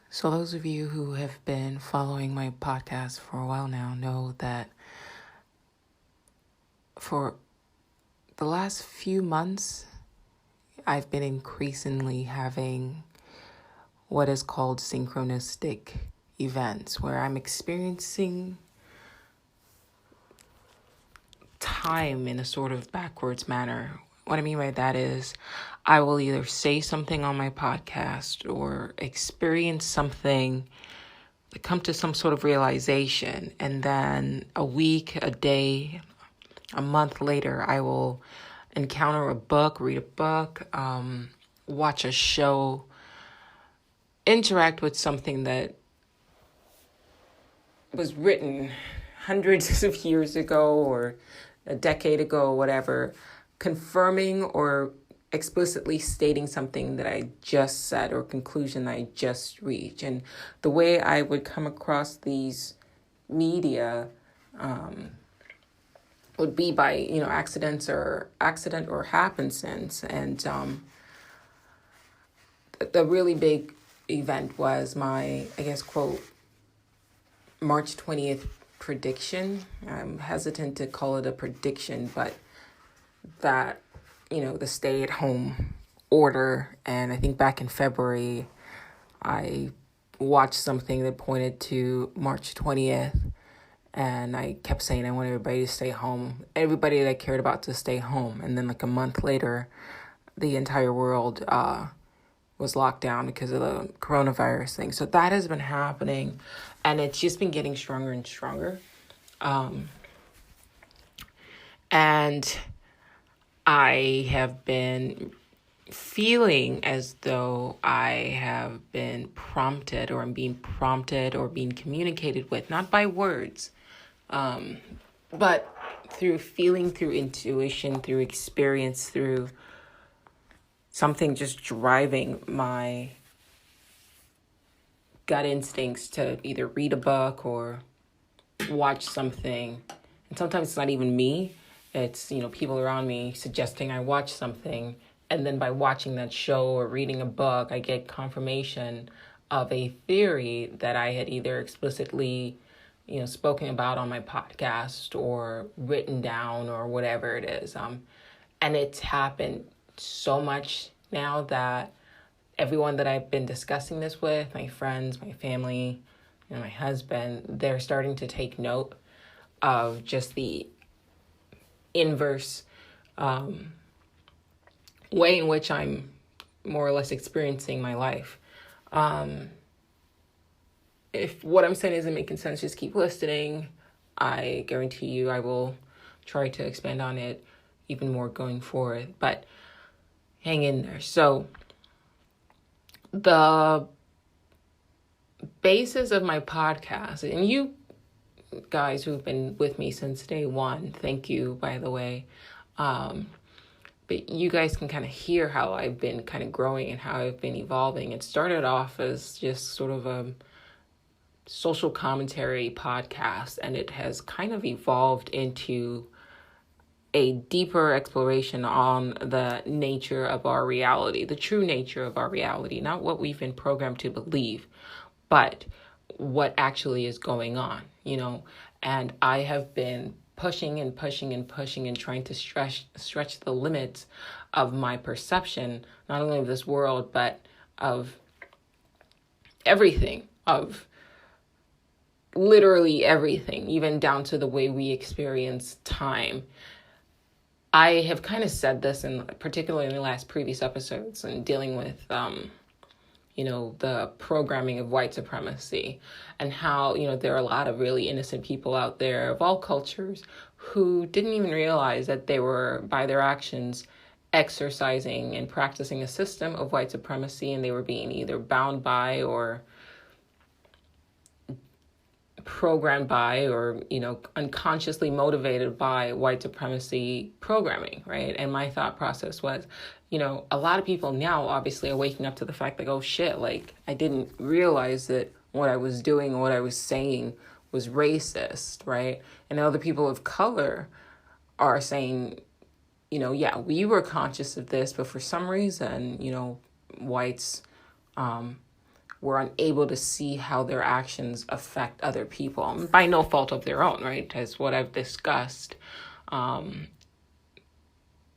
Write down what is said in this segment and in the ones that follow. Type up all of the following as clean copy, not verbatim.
So those of you who have been following my podcast for a while now know that for the last few months, I've been increasingly having what is called synchronistic events, where I'm experiencing time in a sort of backwards manner. What I mean by that is I will either say something on my podcast or experience something, come to some sort of realization, and then a week, a day, a month later, I will encounter a book, read a book, watch a show, interact with something that was written hundreds of years ago or a decade ago, whatever, confirming or explicitly stating something that I just said or conclusion I just reached. And the way I would come across these media would be by, accident or happenstance. And the really big event was my, quote, March 20th prediction. I'm hesitant to call it a prediction, but that, the stay-at-home order. And I think back in February, I watched something that pointed to March 20th, and I kept saying I want everybody to stay home, everybody that I cared about to stay home. And then like a month later, the entire world was locked down because of the coronavirus thing. So that has been happening, and it's just been getting stronger and stronger. And I have been feeling as though I have been prompted, or I'm being prompted or being communicated with, not by words, but through feeling, through intuition, through experience, through something just driving my gut instincts to either read a book or watch something. And sometimes it's not even me. It's, people around me suggesting I watch something. And then by watching that show or reading a book, I get confirmation of a theory that I had either explicitly, spoken about on my podcast or written down or whatever it is. And it's happened so much now that everyone that I've been discussing this with, my friends, my family, my husband, they're starting to take note of just the inverse way in which I'm more or less experiencing my life. If what I'm saying isn't making sense, just keep listening. I guarantee you I will try to expand on it even more going forward, but hang in there. So the basis of my podcast, and you guys who've been with me since day one, thank you, by the way. But you guys can kind of hear how I've been kind of growing and how I've been evolving. It started off as just sort of a social commentary podcast, and it has kind of evolved into a deeper exploration on the nature of our reality, the true nature of our reality, not what we've been programmed to believe, but what actually is going on, and I have been pushing and trying to stretch the limits of my perception, not only of this world, but of everything, of literally everything, even down to the way we experience time. I have kind of said this, particularly in the last previous episodes, and dealing with, the programming of white supremacy, and how, there are a lot of really innocent people out there of all cultures who didn't even realize that they were, by their actions, exercising and practicing a system of white supremacy, and they were being either bound by or programmed by or, unconsciously motivated by white supremacy programming, right? And my thought process was, a lot of people now obviously are waking up to the fact like, oh shit, like I didn't realize that what I was doing or what I was saying was racist, right? And other people of color are saying, yeah, we were conscious of this, but for some reason, whites were unable to see how their actions affect other people by no fault of their own, right? As what I've discussed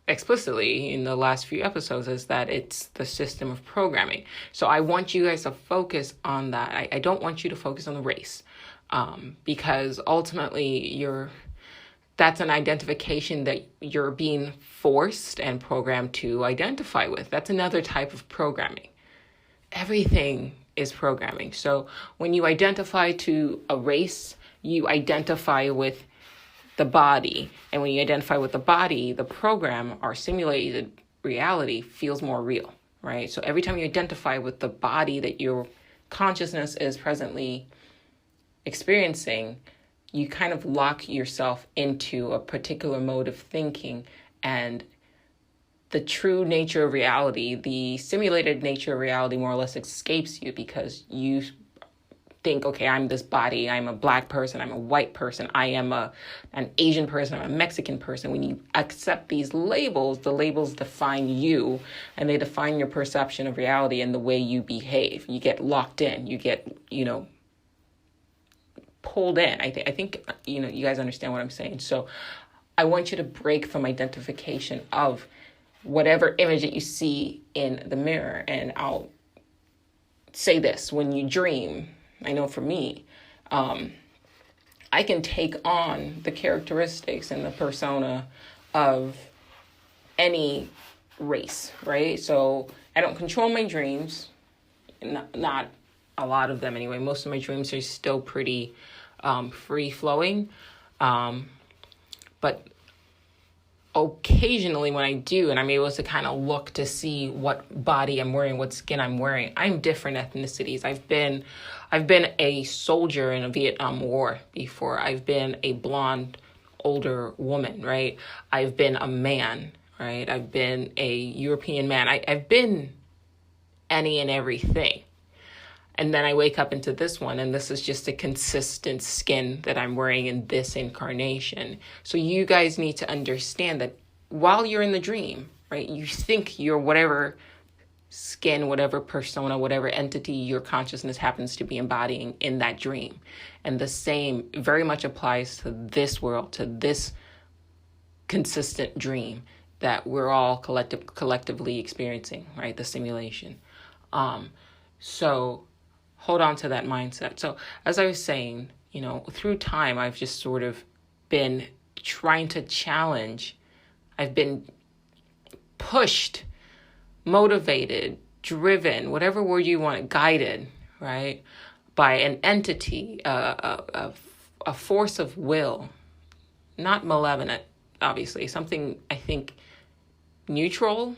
explicitly in the last few episodes, is that it's the system of programming. So I want you guys to focus on that. I don't want you to focus on the race, because ultimately that's an identification that you're being forced and programmed to identify with. That's another type of programming. Everything is programming. So when you identify to a race, you identify with the body. And when you identify with the body, the program, our simulated reality, feels more real, right? So every time you identify with the body that your consciousness is presently experiencing, you kind of lock yourself into a particular mode of thinking, and the true nature of reality, the simulated nature of reality, more or less escapes you, because you think, okay, I'm this body, I'm a black person, I'm a white person, I am an Asian person, I'm a Mexican person. When you accept these labels, the labels define you, and they define your perception of reality and the way you behave. You get locked in, you get, pulled in. I think you guys understand what I'm saying. So I want you to break from identification of whatever image that you see in the mirror. And I'll say this: when you dream, I know for me, I can take on the characteristics and the persona of any race, right? So I don't control my dreams, not a lot of them anyway. Most of my dreams are still pretty free-flowing, but occasionally when I do, and I'm able to kind of look to see what body I'm wearing, what skin I'm wearing, I'm different ethnicities. I've been a soldier in a Vietnam War before. I've been a blonde older woman, right? I've been a man, right? I've been a European man. I've been any and everything. And then I wake up into this one, and this is just a consistent skin that I'm wearing in this incarnation. So you guys need to understand that while you're in the dream, right, you think you're whatever skin, whatever persona, whatever entity your consciousness happens to be embodying in that dream. And the same very much applies to this world, to this consistent dream that we're all collectively experiencing, right? The simulation. So hold on to that mindset. So as I was saying, through time, I've just sort of been trying to challenge. I've been pushed, motivated, driven, whatever word you want, guided, right, by an entity, a force of will, not malevolent, obviously, something I think neutral.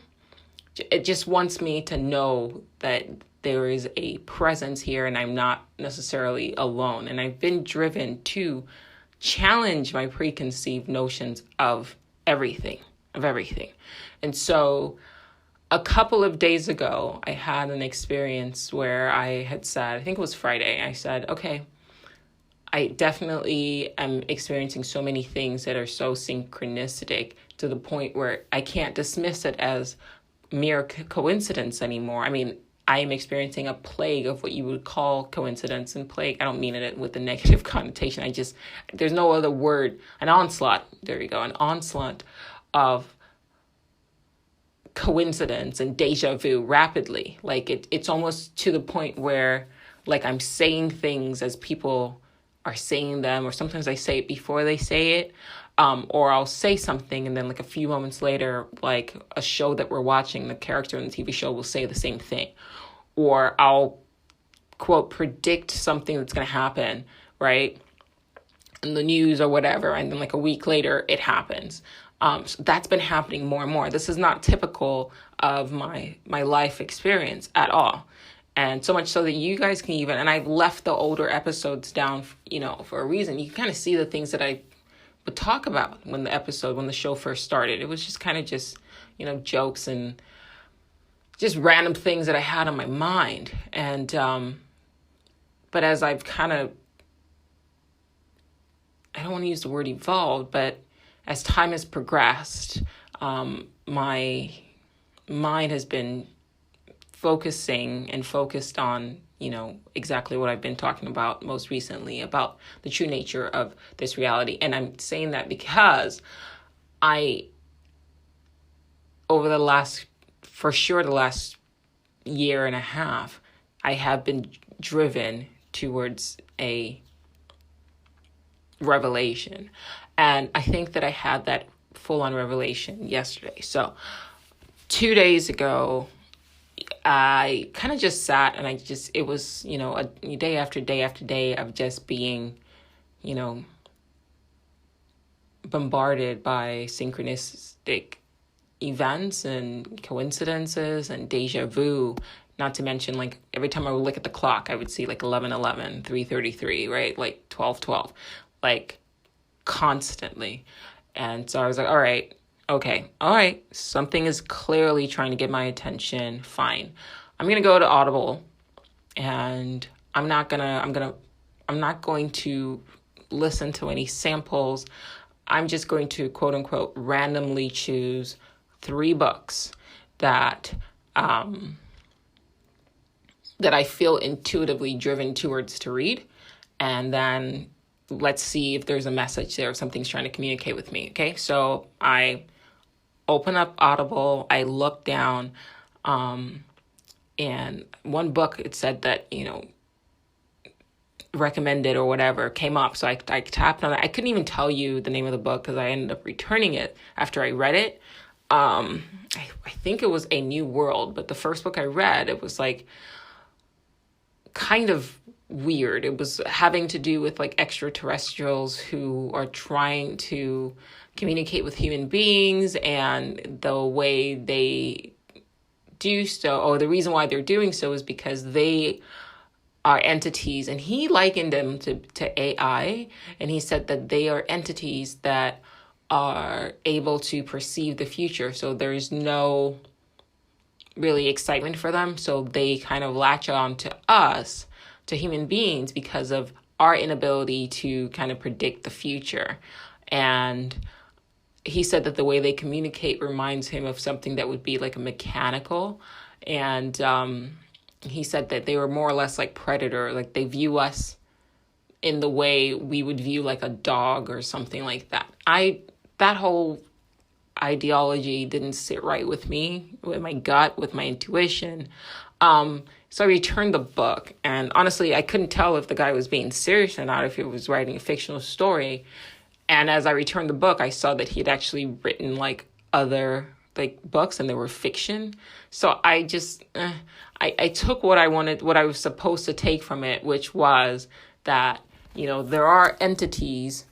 It just wants me to know that there is a presence here and I'm not necessarily alone. And I've been driven to challenge my preconceived notions of everything. And so a couple of days ago, I had an experience where I had said, I think it was Friday, I said, okay, I definitely am experiencing so many things that are so synchronistic to the point where I can't dismiss it as mere coincidence anymore. I mean, I am experiencing a plague of what you would call coincidence, and plague, I don't mean it with a negative connotation. There's no other word, an onslaught, there you go, an onslaught of coincidence and deja vu rapidly. Like it's almost to the point where like I'm saying things as people are saying them, or sometimes I say it before they say it. Or I'll say something and then like a few moments later, like a show that we're watching, the character in the TV show will say the same thing. Or I'll, quote, predict something that's going to happen, right, in the news or whatever, and then like a week later it happens. So that's been happening more and more. This is not typical of my life experience at all. And so much so that you guys can even, and I've left the older episodes down, for a reason. You can kind of see the things that I would talk about when the show first started. It was just kind of just, jokes and just random things that I had on my mind. And, but as I've kind of, I don't want to use the word evolved, but as time has progressed, my mind has been focused on, exactly what I've been talking about most recently about the true nature of this reality. And I'm saying that because over the last year and a half, I have been driven towards a revelation. And I think that I had that full-on revelation yesterday. So 2 days ago, I kind of just sat and it was, a day after day after day of just being, bombarded by synchronistic events and coincidences and deja vu. Not to mention, like, every time I would look at the clock, I would see like 11:11, 3:33, right? Like 12:12, like constantly. And so I was like, all right, something is clearly trying to get my attention. Fine. I'm going to go to Audible, and I'm not going to listen to any samples. I'm just going to, quote unquote, randomly choose 3 books that I feel intuitively driven towards to read. And then let's see if there's a message there, if something's trying to communicate with me. Okay. So I open up Audible, I look down, and one book, it said that, recommended or whatever came up. So I tapped on it. I couldn't even tell you the name of the book because I ended up returning it after I read it. I think it was A New World, but the first book I read, it was like kind of weird. It was having to do with like extraterrestrials who are trying to communicate with human beings, and the way they do so, or the reason why they're doing so, is because they are entities, and he likened them to AI, and he said that they are entities that are able to perceive the future. So there's no really excitement for them. So they kind of latch on to us, to human beings, because of our inability to kind of predict the future. And he said that the way they communicate reminds him of something that would be like a mechanical. And he said that they were more or less like predator, like they view us in the way we would view like a dog or something like that. That whole ideology didn't sit right with me, with my gut, with my intuition. So I returned the book, and honestly, I couldn't tell if the guy was being serious or not, if he was writing a fictional story. And as I returned the book, I saw that he had actually written like other like books, and they were fiction. So I just, I took what I wanted, what I was supposed to take from it, which was that, there are entities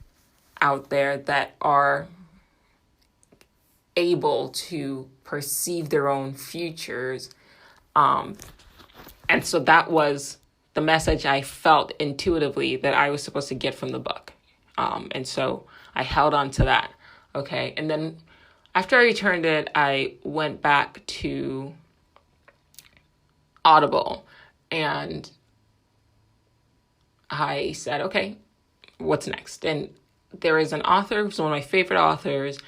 out there that are able to perceive their own futures. And so that was the message I felt intuitively that I was supposed to get from the book. And so I held on to that. Okay. And then after I returned it, I went back to Audible, and I said, okay, what's next? And there is an author who's one of my favorite authors.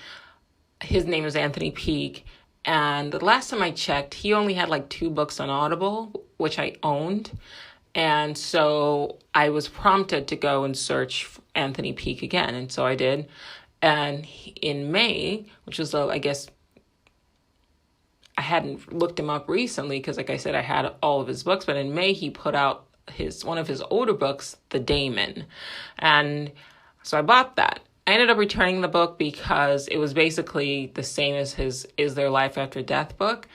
His name is Anthony Peake. And the last time I checked, he only had like 2 books on Audible, which I owned. And so I was prompted to go and search Anthony Peake again. And so I did. And in May, which was, I guess, I hadn't looked him up recently because, like I said, I had all of his books. But in May, he put out one of his older books, The Daemon. And so I bought that. I ended up returning the book because it was basically the same as his Is There Life After Death book.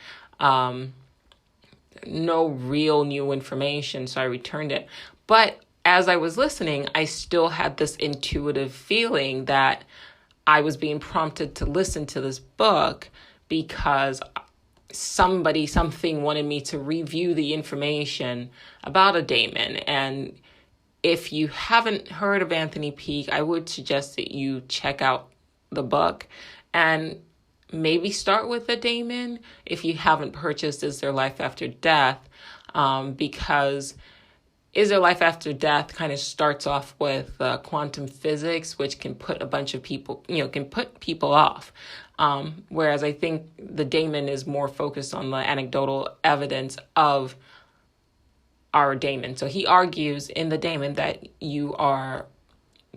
No real new information, so I returned it. But as I was listening, I still had this intuitive feeling that I was being prompted to listen to this book because something wanted me to review the information about a daemon. And if you haven't heard of Anthony Peake, I would suggest that you check out the book and maybe start with a daemon if you haven't purchased Is There Life After Death, because Is There Life After Death kind of starts off with quantum physics, which can put a bunch of people, can put people off. Whereas I think the daemon is more focused on the anecdotal evidence of our daemon. So he argues in the daemon that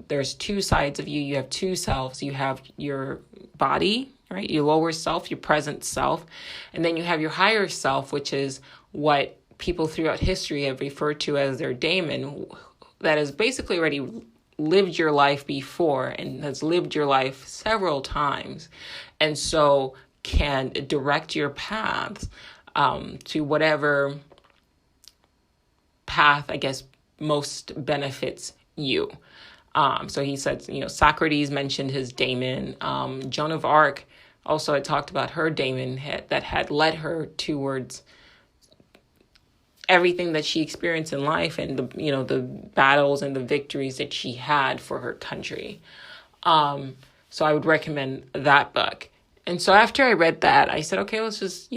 there's two sides of you. You have two selves. You have your body, right? Your lower self, your present self. And then you have your higher self, which is what people throughout history have referred to as their daemon, that has basically already lived your life before and has lived your life several times. And so can direct your paths to whatever path, I guess, most benefits you. So he said, Socrates mentioned his daemon. Joan of Arc also had talked about her daemon that had led her towards everything that she experienced in life and the battles and the victories that she had for her country. So I would recommend that book. And so after I read that, I said, okay, let's just,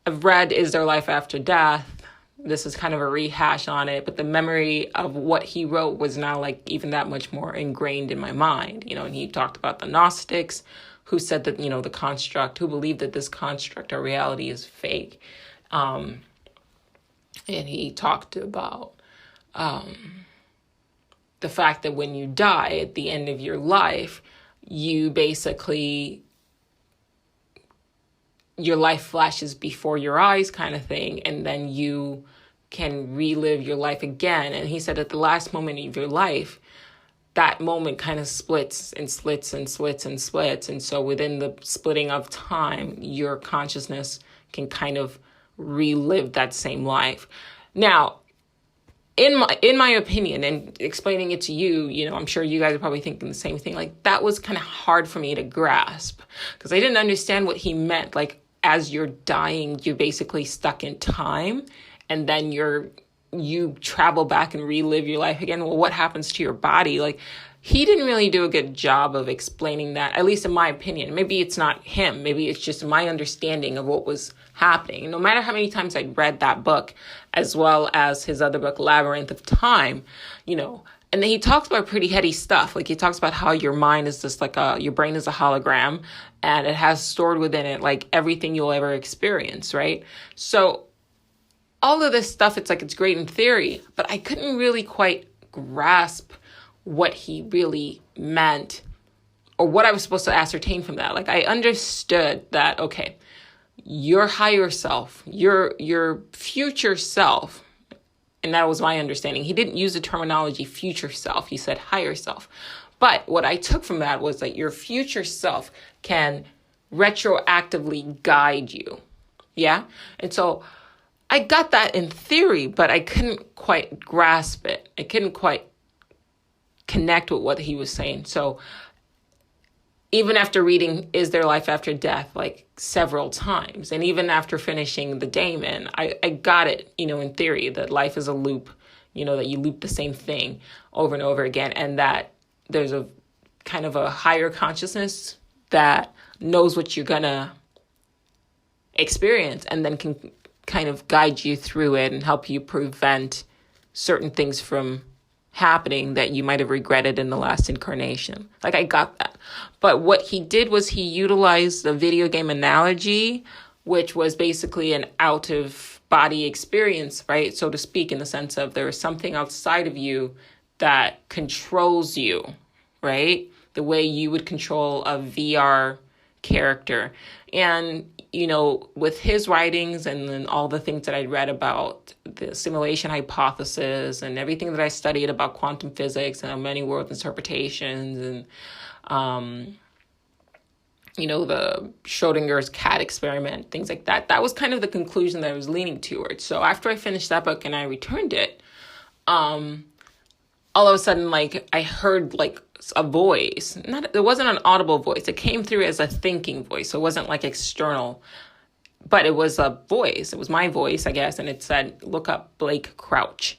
I've read Is There Life After Death? This is kind of a rehash on it, but the memory of what he wrote was now like even that much more ingrained in my mind, and he talked about the Gnostics who said that, the construct, who believed that this construct or reality is fake. And he talked about the fact that when you die at the end of your life, you basically, your life flashes before your eyes kind of thing, and then you can relive your life again. And he said at the last moment of your life, that moment kind of splits and slits and slits and splits. And so within the splitting of time, your consciousness can kind of relive that same life. Now, in my opinion, and explaining it to you, I'm sure you guys are probably thinking the same thing. Like, that was kind of hard for me to grasp because I didn't understand what he meant. Like, as you're dying, you're basically stuck in time, and then you travel back and relive your life again. Well, what happens to your body? Like, he didn't really do a good job of explaining that, at least in my opinion. Maybe it's not him. Maybe it's just my understanding of what was happening. No matter how many times I'd read that book, as well as his other book, Labyrinth of Time, and then he talks about pretty heady stuff. Like, he talks about how your mind is just like your brain is a hologram, and it has stored within it like everything you'll ever experience, right? So all of this stuff, it's great in theory, but I couldn't really quite grasp what he really meant or what I was supposed to ascertain from that. Like, I understood that, okay, your higher self, your future self, and that was my understanding. He didn't use the terminology future self. He said higher self. But what I took from that was that your future self can retroactively guide you. Yeah? And so I got that in theory, but I couldn't quite grasp it. I couldn't quite connect with what he was saying. So even after reading Is There Life After Death like several times, and even after finishing the daemon, I got it, in theory, that life is a loop, that you loop the same thing over and over again, and that there's a kind of a higher consciousness that knows what you're gonna experience and then can kind of guide you through it and help you prevent certain things from happening that you might have regretted in the last incarnation. Like, I got that. But what he did was he utilized the video game analogy, which was basically an out of body experience, right? So to speak, in the sense of there is something outside of you that controls you, right? The way you would control a VR character. And, with his writings and then all the things that I'd read about the simulation hypothesis and everything that I studied about quantum physics and many world interpretations and, the Schrodinger's cat experiment, things like that. That was kind of the conclusion that I was leaning towards. So after I finished that book and I returned it, all of a sudden, I heard a voice. It wasn't an audible voice. It came through as a thinking voice. So it wasn't external, but it was a voice. It was my voice, I guess. And it said, look up Blake Crouch.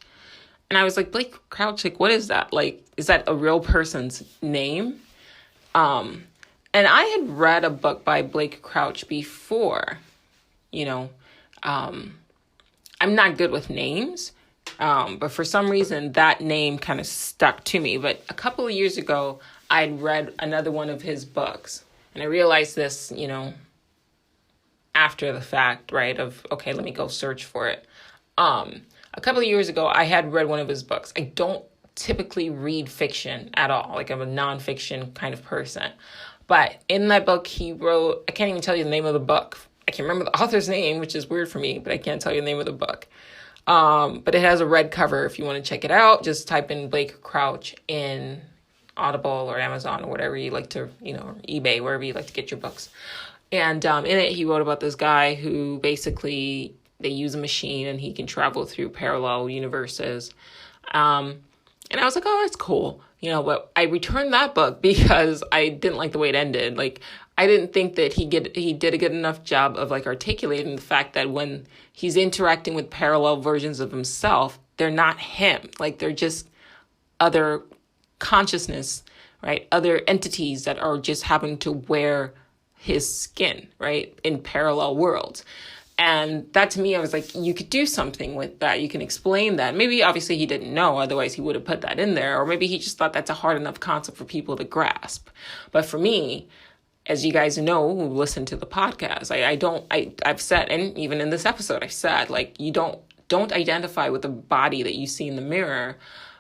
And I was like, Blake Crouch, what is that? Is that a real person's name? And I had read a book by Blake Crouch before, I'm not good with names. But for some reason, that name kind of stuck to me. But a couple of years ago, I'd read another one of his books. And I realized this, after the fact, right, of, okay, let me go search for it. A couple of years ago, I had read one of his books. I don't typically read fiction at all. Like, I'm a nonfiction kind of person. But in that book, he wrote, I can't even tell you the name of the book. I can remember the author's name, which is weird for me, but I can't tell you the name of the book. But it has a red cover. If you want to check it out, just type in Blake Crouch in Audible or Amazon or whatever you like to, or eBay, wherever you like to get your books. And in it, he wrote about this guy who basically, they use a machine and he can travel through parallel universes. And I was like, oh, that's cool. But I returned that book because I didn't like the way it ended. Like, I didn't think that he did a good enough job of like articulating the fact that when he's interacting with parallel versions of himself, they're not him. Like, they're just other consciousness, right? Other entities that are just happen to wear his skin, right? In parallel worlds. And that to me, I was like, you could do something with that. You can explain that. Maybe obviously he didn't know, otherwise he would have put that in there. Or maybe he just thought that's a hard enough concept for people to grasp. But for me, as you guys know who listen to the podcast, I've said, and even in this episode, I've said, like, you don't identify with the body that you see in the mirror,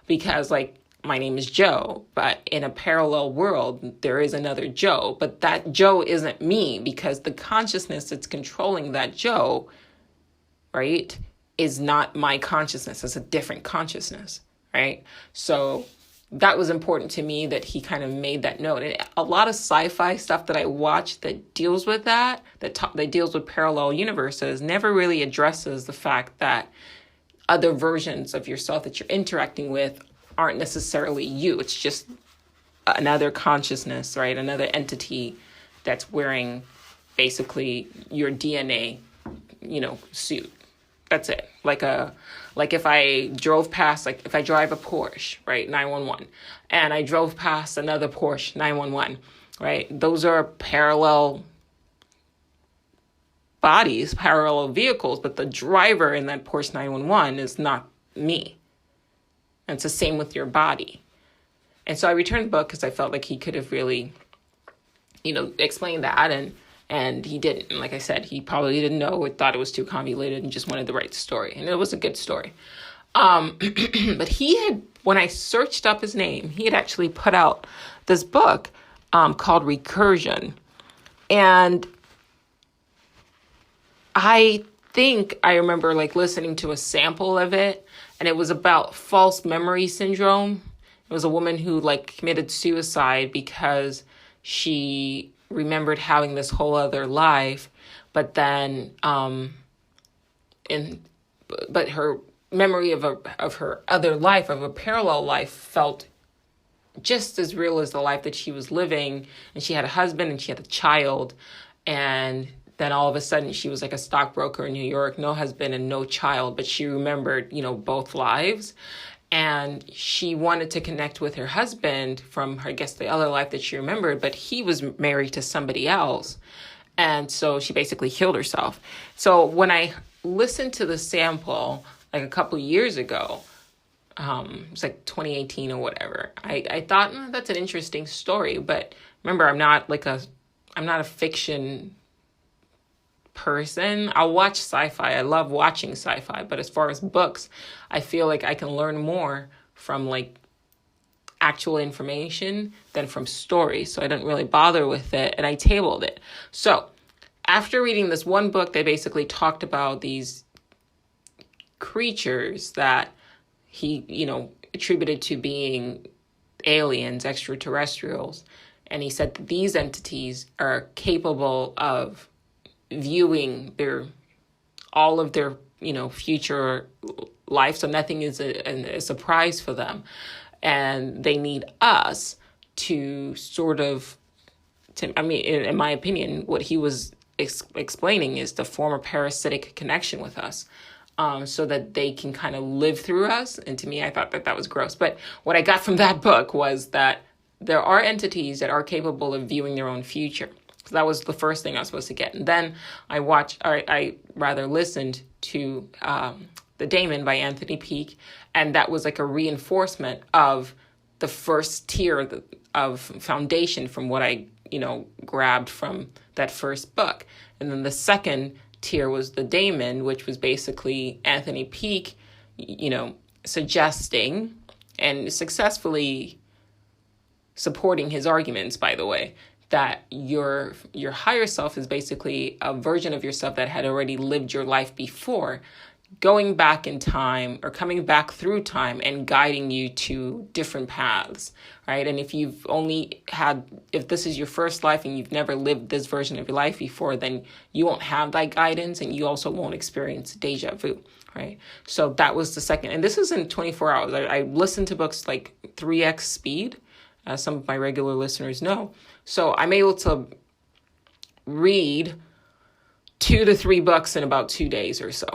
because like, my name is Joe, but in a parallel world, there is another Joe, but that Joe isn't me, because the consciousness that's controlling that Joe, right, is not my consciousness. It's a different consciousness, right? So that was important to me that he kind of made that note. And a lot of sci-fi stuff that I watch that deals with that deals with parallel universes, never really addresses the fact that other versions of yourself that you're interacting with aren't necessarily you. It's just another consciousness, right? Another entity that's wearing basically your DNA, suit. That's it. Like if I drove past, like if I drive a Porsche, right? 911. And I drove past another Porsche 911, right? Those are parallel bodies, parallel vehicles, but the driver in that Porsche 911 is not me. And it's the same with your body. And so I returned the book because I felt like he could have really, explained that. And he didn't. And like I said, he probably didn't know, or thought it was too convoluted and just wanted to write the story. And it was a good story. But he had, when I searched up his name, he had actually put out this book called Recursion. And I think I remember like listening to a sample of it. And it was about false memory syndrome. It was a woman who like committed suicide because she remembered having this whole other life, but then but her memory of her other life, of a parallel life, felt just as real as the life that she was living. And she had a husband and she had a child, and then all of a sudden she was like a stockbroker in New York, no husband and no child, but she remembered, both lives. And she wanted to connect with her husband from, I guess, the other life that she remembered, but he was married to somebody else. And so she basically killed herself. So when I listened to the sample, like a couple years ago, it was like 2018 or whatever, I thought, that's an interesting story. But remember, I'm not a fiction person. I'll watch sci-fi. I love watching sci-fi, but as far as books, I feel like I can learn more from like actual information than from stories. So I didn't really bother with it, and I tabled it. So after reading this one book, they basically talked about these creatures that he, attributed to being aliens, extraterrestrials. And he said that these entities are capable of viewing all of their future life, so nothing is a surprise for them, and they need us to sort of, in my opinion, what he was explaining is to form a parasitic connection with us, so that they can kind of live through us. And to me, I thought that was gross. But what I got from that book was that there are entities that are capable of viewing their own future. So that was the first thing I was supposed to get. And then I listened to The Daemon by Anthony Peake. And that was like a reinforcement of the first tier of foundation from what I, grabbed from that first book. And then the second tier was The Daemon, which was basically Anthony Peake, suggesting and successfully supporting his arguments, by the way, that your higher self is basically a version of yourself that had already lived your life before, going back in time or coming back through time and guiding you to different paths, right? And if this is your first life and you've never lived this version of your life before, then you won't have that guidance, and you also won't experience deja vu, right? So that was the second. And this is in 24 hours. I listened to books like 3x speed, as some of my regular listeners know. So I'm able to read 2 to 3 books in about 2 days or so.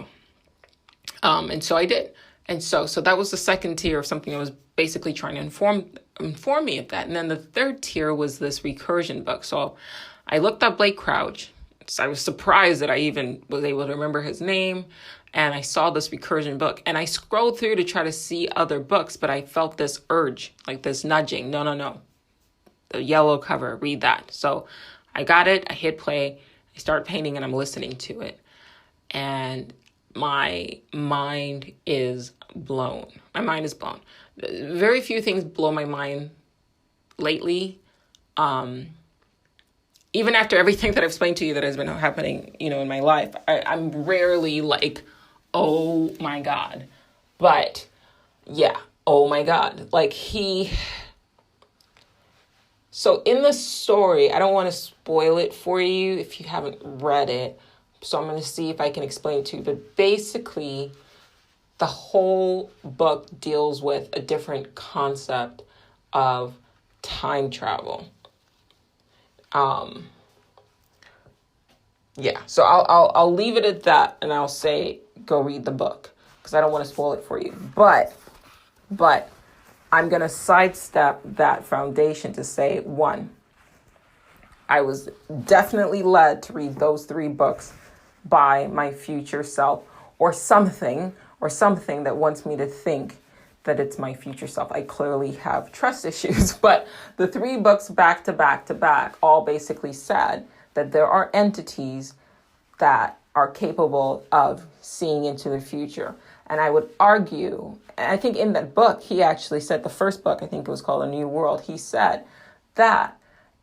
And so I did. And so that was the second tier of something that was basically trying to inform me of that. And then the third tier was this recursion book. So I looked up Blake Crouch. So I was surprised that I even was able to remember his name. And I saw this recursion book, and I scrolled through to try to see other books, but I felt this urge, like this nudging. No. The yellow cover, read that. So I got it. I hit play. I started painting, and I'm listening to it. And my mind is blown. My mind is blown. Very few things blow my mind lately. Even after everything that I've explained to you that has been happening, in my life, I'm rarely like, oh my God. But yeah, oh my God. So in the story, I don't want to spoil it for you if you haven't read it. So I'm going to see if I can explain it to you. But basically, the whole book deals with a different concept of time travel. So I'll leave it at that, and I'll say go read the book because I don't want to spoil it for you. But I'm going to sidestep that foundation to say, 1, I was definitely led to read those 3 books by my future self, or something that wants me to think that it's my future self. I clearly have trust issues, but the 3 books back to back all basically said that there are entities that are capable of seeing into the future. And I would argue, and I think in that book, he actually said, the first book, I think it was called A New World, he said that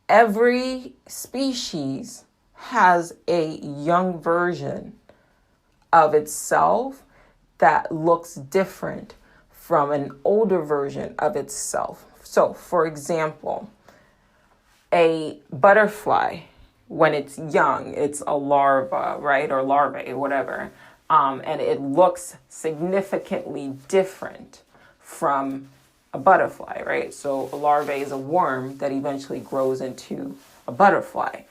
every species has a young version of itself that looks different from an older version of itself. So, for example, a butterfly, when it's young, it's a larva, right? Or larvae, whatever. And it looks significantly different from a butterfly, right? So a larva is a worm that eventually grows into a butterfly.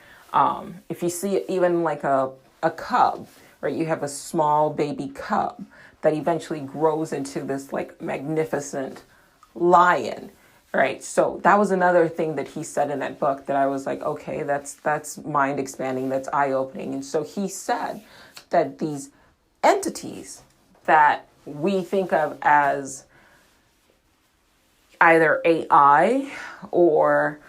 If you see even like a cub, right? You have a small baby cub that eventually grows into this like magnificent lion, right? So that was another thing that he said in that book that I was like, okay, that's mind expanding, that's eye opening. And so he said that these entities that we think of as either AI or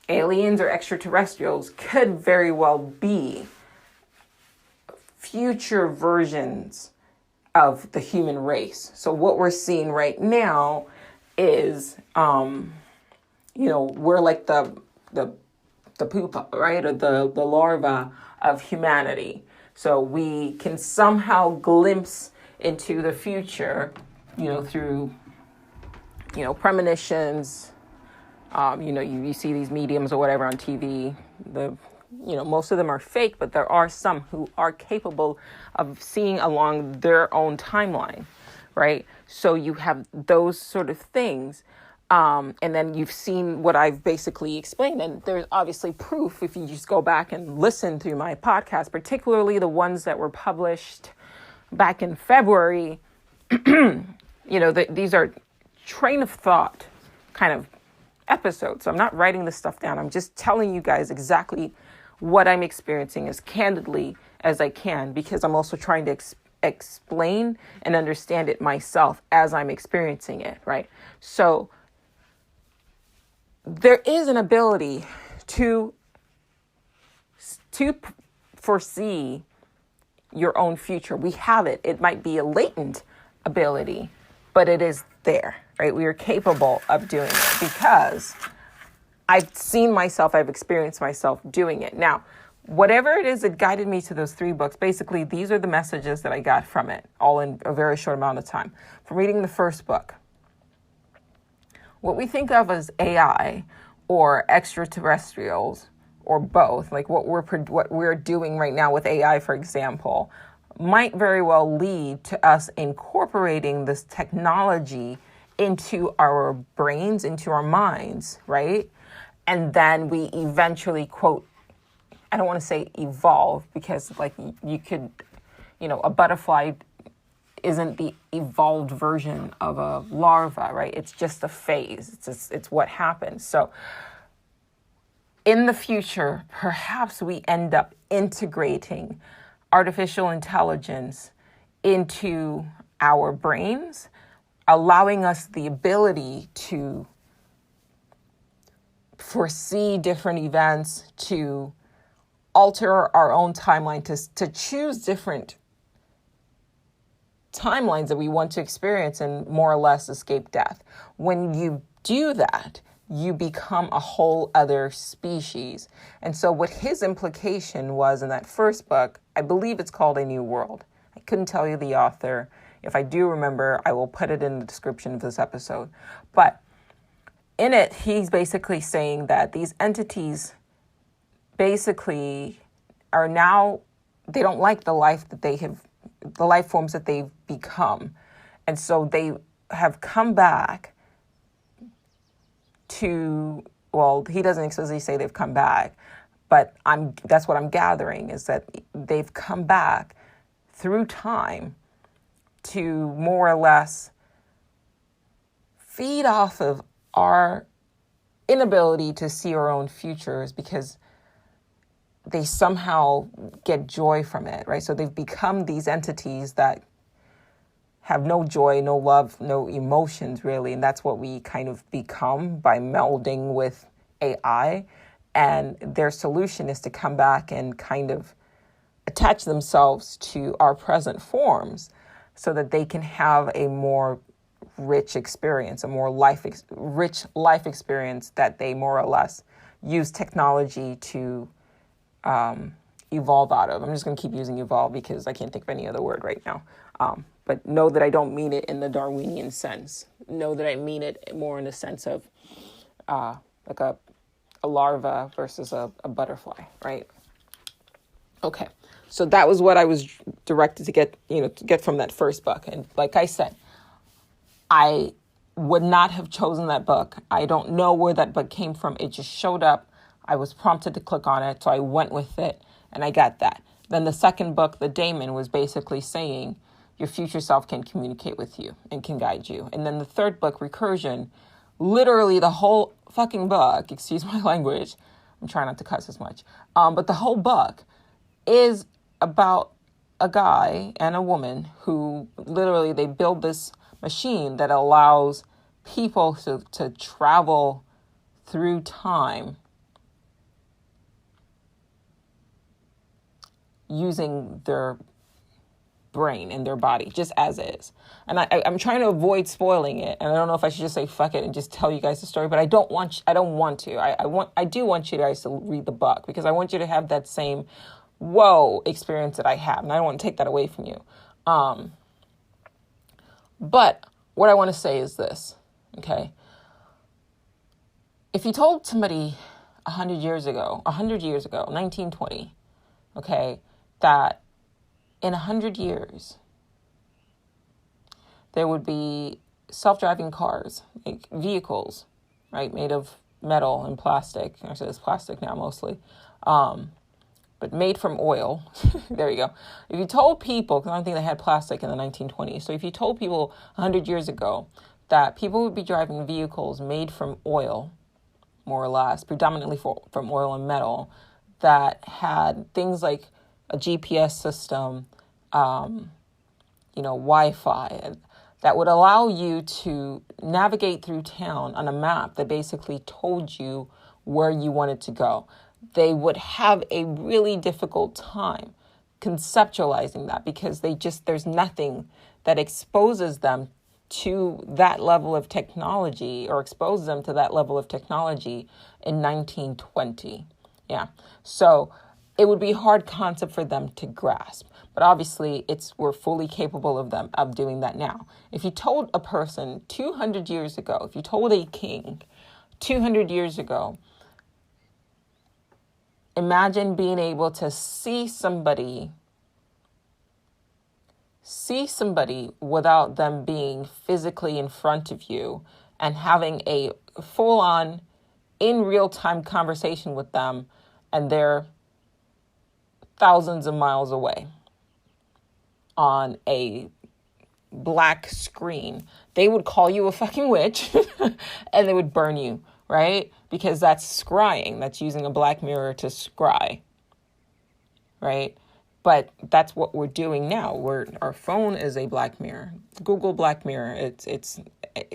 aliens or extraterrestrials could very well be future versions of the human race. So what we're seeing right now is, we're like the pupa, right? Or the larva of humanity. So we can somehow glimpse into the future, through, premonitions. You see these mediums or whatever on TV. Most of them are fake, but there are some who are capable of seeing along their own timeline, right? So you have those sort of things. And then you've seen what I've basically explained. And there's obviously proof if you just go back and listen through my podcast, particularly the ones that were published back in February. These are train of thought kind of episodes. So I'm not writing this stuff down. I'm just telling you guys exactly what I'm experiencing as candidly as I can, because I'm also trying to explain and understand it myself as I'm experiencing it, right? So there is an ability to foresee your own future. We have it. It might be a latent ability, but it is there, right? We are capable of doing it because I've seen myself, I've experienced myself doing it. Now, whatever it is that guided me to those 3 books, basically, these are the messages that I got from it, all in a very short amount of time. From reading the first book, what we think of as AI or extraterrestrials or both, like what we're doing right now with AI, for example, might very well lead to us incorporating this technology into our brains, into our minds, right? And then we eventually, quote, I don't want to say evolve, because like you could, a butterfly isn't the evolved version of a larva, right? It's just a phase. It's what happens. So in the future, perhaps we end up integrating artificial intelligence into our brains, allowing us the ability to foresee different events, to alter our own timeline, to choose different timelines that we want to experience and more or less escape death. When you do that, you become a whole other species. And so what his implication was in that first book, I believe it's called A New World. I couldn't tell you the author. If I do remember, I will put it in the description of this episode. But in it, he's basically saying that these entities basically are now, they don't like the life forms that they've become. And so they have come back to, well, he doesn't explicitly say they've come back, but that's what I'm gathering, is that they've come back through time to more or less feed off of our inability to see our own futures, because they somehow get joy from it, right? So they've become these entities that have no joy, no love, no emotions, really. And that's what we kind of become by melding with AI. And their solution is to come back and kind of attach themselves to our present forms so that they can have a more rich experience, a more rich life experience that they more or less use technology to evolve out of. I'm just going to keep using evolve because I can't think of any other word right now. But know that I don't mean it in the Darwinian sense. Know that I mean it more in the sense of like a larva versus a butterfly, right? Okay, so that was what I was directed to get from that first book. And like I said, I would not have chosen that book. I don't know where that book came from. It just showed up. I was prompted to click on it, so I went with it, and I got that. Then the second book, The Daemon, was basically saying your future self can communicate with you and can guide you. And then the third book, Recursion, literally the whole fucking book, excuse my language, I'm trying not to cuss as much, but the whole book is about a guy and a woman who literally, they build this machine that allows people to travel through time using their brain and their body just as is. And I'm trying to avoid spoiling it, and I don't know if I should just say fuck it and just tell you guys the story, but I don't want to. I do want you guys to read the book, because I want you to have that same whoa experience that I have, and I don't want to take that away from you. But what I want to say is this, okay? If you told somebody 100 years ago, 1920, okay, that in 100 years, there would be self-driving cars, like vehicles, right, made of metal and plastic. Actually, it's plastic now mostly, but made from oil. There you go. If you told people, because I don't think they had plastic in the 1920s, so if you told people 100 years ago that people would be driving vehicles made from oil, more or less, predominantly from oil and metal, that had things like a GPS system, Wi-Fi that would allow you to navigate through town on a map that basically told you where you wanted to go. They would have a really difficult time conceptualizing that because there's nothing that exposes them to that level of technology or exposes them to that level of technology in 1920. Yeah. So it would be a hard concept for them to grasp. But obviously we're fully capable of doing that now. If you told a person 200 years ago, if you told a king 200 years ago, imagine being able to see somebody without them being physically in front of you and having a full-on, in real-time conversation with them, and they're thousands of miles away on a black screen. They would call you a fucking witch and they would burn you, right? Because that's scrying. That's using a black mirror to scry, right? But that's what we're doing now. Our phone is a black mirror. Google black mirror. It's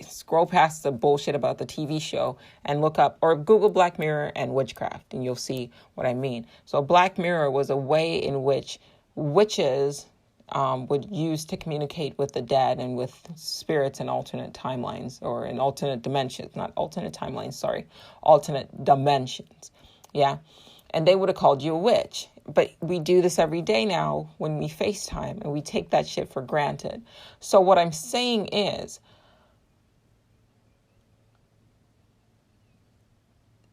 scroll past the bullshit about the TV show and look up, or Google black mirror and witchcraft, and you'll see what I mean. So black mirror was a way in which witches would use to communicate with the dead and with spirits in alternate timelines, or in alternate dimensions, not alternate timelines, sorry, alternate dimensions. Yeah. And they would have called you a witch. But we do this every day now when we FaceTime, and we take that shit for granted. So what I'm saying is,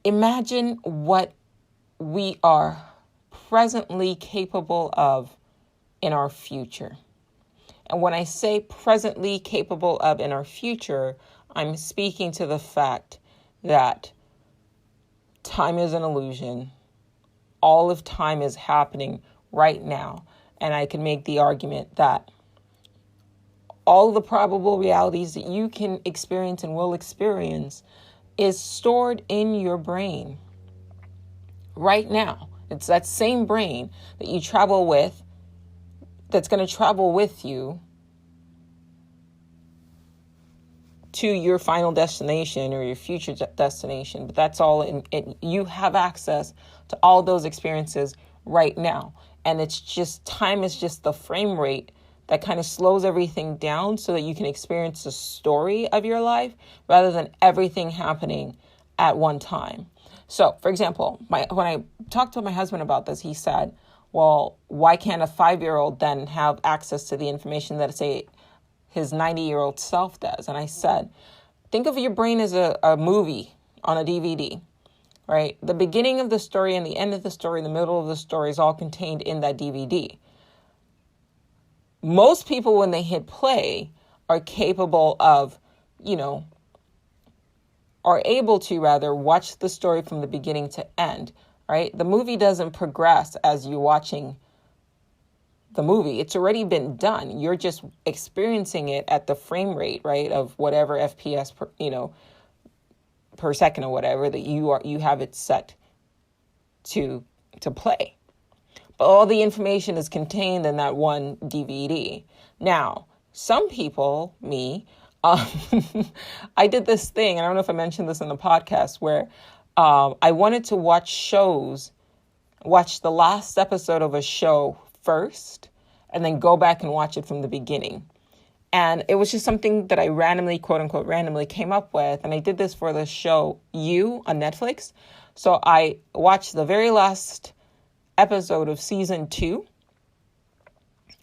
imagine what we are presently capable of in our future. And when I say presently capable of in our future, I'm speaking to the fact that time is an illusion. All of time is happening right now. And I can make the argument that all the probable realities that you can experience and will experience is stored in your brain right now. It's that same brain that you travel with, that's going to travel with you to your final destination or your future destination. But that's all in you have access to all those experiences right now. And it's just, time is just the frame rate that kind of slows everything down so that you can experience the story of your life rather than everything happening at one time. So, for example, when I talked to my husband about this, he said, well, why can't a 5-year-old then have access to the information that, say, his 90-year-old self does? And I said, think of your brain as a movie on a DVD, right? The beginning of the story and the end of the story, the middle of the story is all contained in that DVD. Most people, when they hit play, are capable of, are able to rather watch the story from the beginning to end, right? The movie doesn't progress as you're watching the movie. It's already been done. You're just experiencing it at the frame rate, right, of whatever FPS per second or whatever that you have it set to play. But all the information is contained in that one DVD. Now, some people, me, I did this thing, and I don't know if I mentioned this in the podcast, where I wanted to watch the last episode of a show first, and then go back and watch it from the beginning. And it was just something that I randomly, quote unquote, randomly came up with. And I did this for the show You on Netflix. So I watched the very last episode of season 2.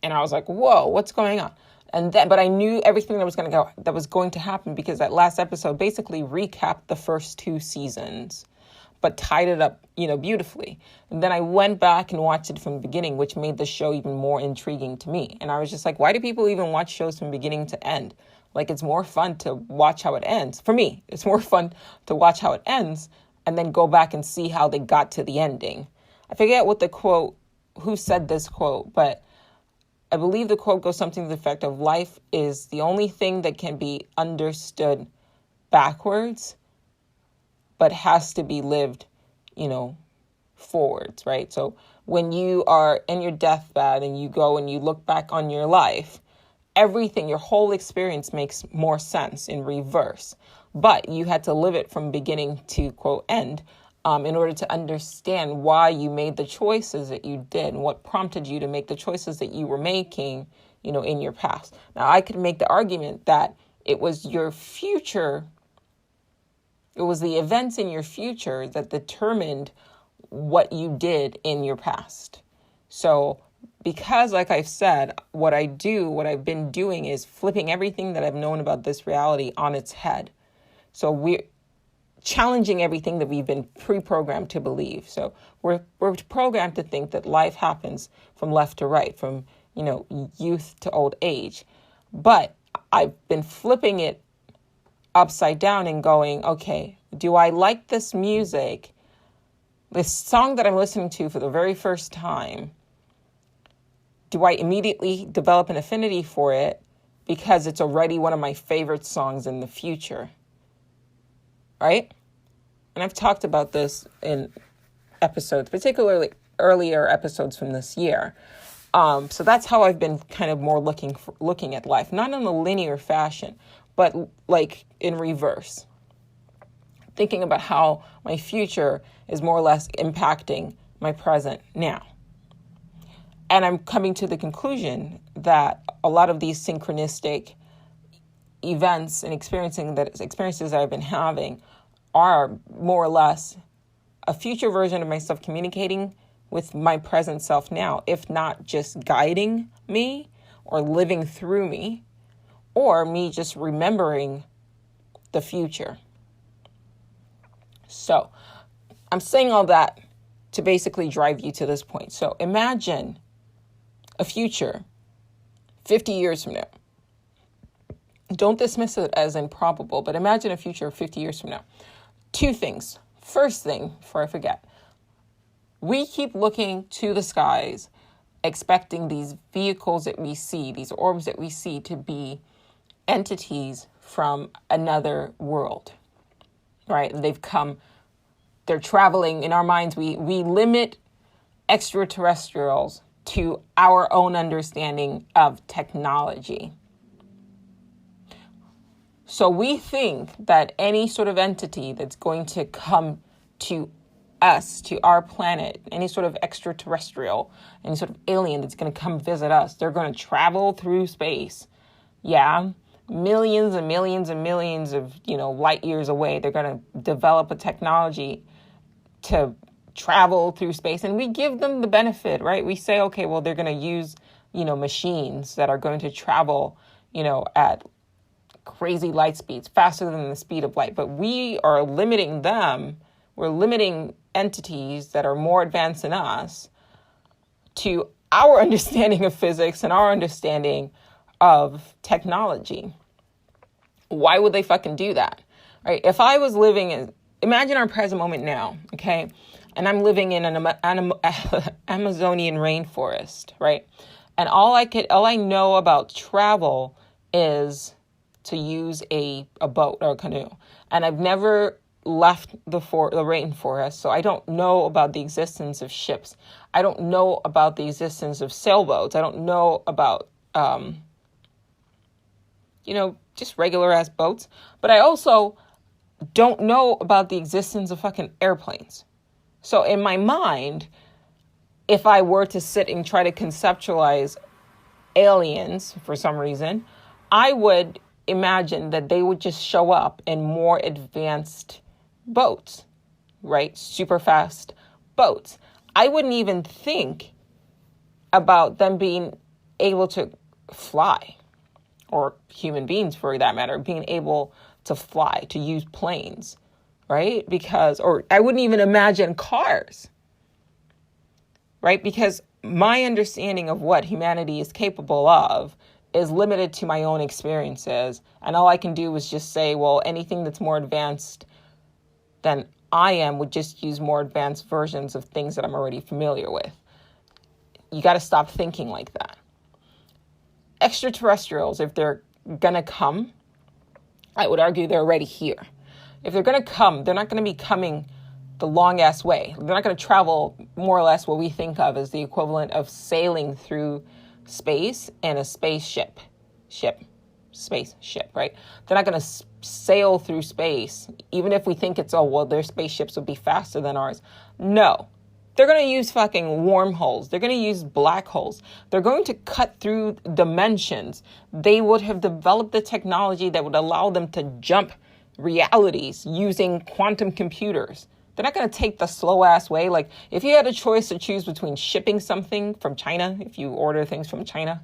And I was like, whoa, what's going on? But I knew everything that was going to happen, because that last episode basically recapped the first 2 seasons, but tied it up, beautifully. And then I went back and watched it from the beginning, which made the show even more intriguing to me. And I was just like, why do people even watch shows from beginning to end? Like, it's more fun to watch how it ends. For me, it's more fun to watch how it ends and then go back and see how they got to the ending. I forget who said this quote, but I believe the quote goes something to the effect of, life is the only thing that can be understood backwards, but has to be lived, forwards, right? So when you are in your deathbed and you go and you look back on your life everything, your whole experience makes more sense in reverse. But you had to live it from beginning to quote end in order to understand why you made the choices that you did and what prompted you to make the choices that you were making, in your past. Now, I could make the argument that it was your future. It was the events in your future that determined what you did in your past. So because, like I've said, what I've been doing is flipping everything that I've known about this reality on its head. So we're challenging everything that we've been pre-programmed to believe. So we're programmed to think that life happens from left to right, from, youth to old age. But I've been flipping it upside down and going, okay, do I like this music, this song that I'm listening to for the very first time? Do I immediately develop an affinity for it because it's already one of my favorite songs in the future? Right? And I've talked about this in episodes, particularly earlier episodes from this year. So that's how I've been kind of more looking at life, not in a linear fashion, but like in reverse. Thinking about how my future is more or less impacting my present now. And I'm coming to the conclusion that a lot of these synchronistic events and experiences that I've been having are more or less a future version of myself communicating with my present self now, if not just guiding me or living through me, or me just remembering the future. So I'm saying all that to basically drive you to this point. So imagine a future 50 years from now. Don't dismiss it as improbable, but imagine a future 50 years from now. Two things. First thing, before I forget, we keep looking to the skies, expecting these vehicles that we see, these orbs that we see, to be entities from another world, right? They're traveling in our minds. We limit extraterrestrials to our own understanding of technology. So we think that any sort of entity that's going to come to us, to our planet, any sort of extraterrestrial, any sort of alien that's going to come visit us, they're going to travel through space. Yeah, millions and millions and millions of, light years away. They're going to develop a technology to travel through space, and we give them the benefit, right? We say, okay, well, they're going to use, machines that are going to travel, at crazy light speeds, faster than the speed of light. But we are limiting them. We're limiting entities that are more advanced than us to our understanding of physics and our understanding of technology. Why would they fucking do that? Right? If I was imagine our present moment now, okay? And I'm living in an Amazonian rainforest, right? And all I know about travel is to use a boat or a canoe. And I've never left the rainforest, so I don't know about the existence of ships. I don't know about the existence of sailboats. I don't know about, just regular ass boats. But I also don't know about the existence of fucking airplanes. So in my mind, if I were to sit and try to conceptualize aliens for some reason, I would imagine that they would just show up in more advanced boats, right? Super fast boats. I wouldn't even think about them being able to fly, or human beings for that matter, being able to fly, to use planes, right? Or I wouldn't even imagine cars, right? Because my understanding of what humanity is capable of is limited to my own experiences. And all I can do is just say, well, anything that's more advanced than I am would just use more advanced versions of things that I'm already familiar with. You got to stop thinking like that. Extraterrestrials, if they're going to come, I would argue they're already here. If they're going to come, they're not going to be coming the long ass way. They're not going to travel more or less what we think of as the equivalent of sailing through space in a spaceship, spaceship, right? They're not going to sail through space, even if we think it's, oh, well, their spaceships would be faster than ours. No. They're going to use fucking wormholes. They're going to use black holes. They're going to cut through dimensions. They would have developed the technology that would allow them to jump realities using quantum computers. They're not going to take the slow ass way. Like, if you had a choice to choose between shipping something from China, if you order things from China,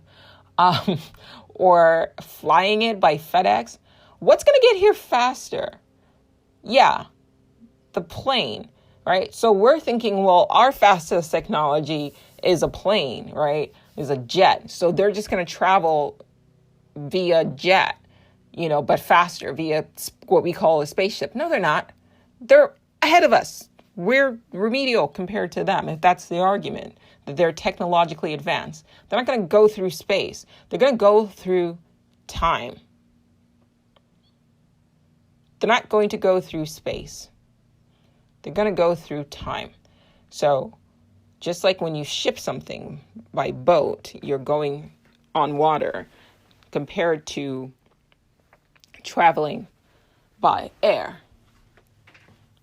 or flying it by FedEx, what's going to get here faster? Yeah, the plane, right? So we're thinking, well, our fastest technology is a plane, right? Is a jet. So they're just going to travel via jet, but faster via what we call a spaceship. No, they're not. They're ahead of us. We're remedial compared to them, if that's the argument, that they're technologically advanced. They're not going to go through space. They're going to go through time. They're not going to go through space. They're going to go through time. So just like when you ship something by boat, you're going on water compared to traveling by air,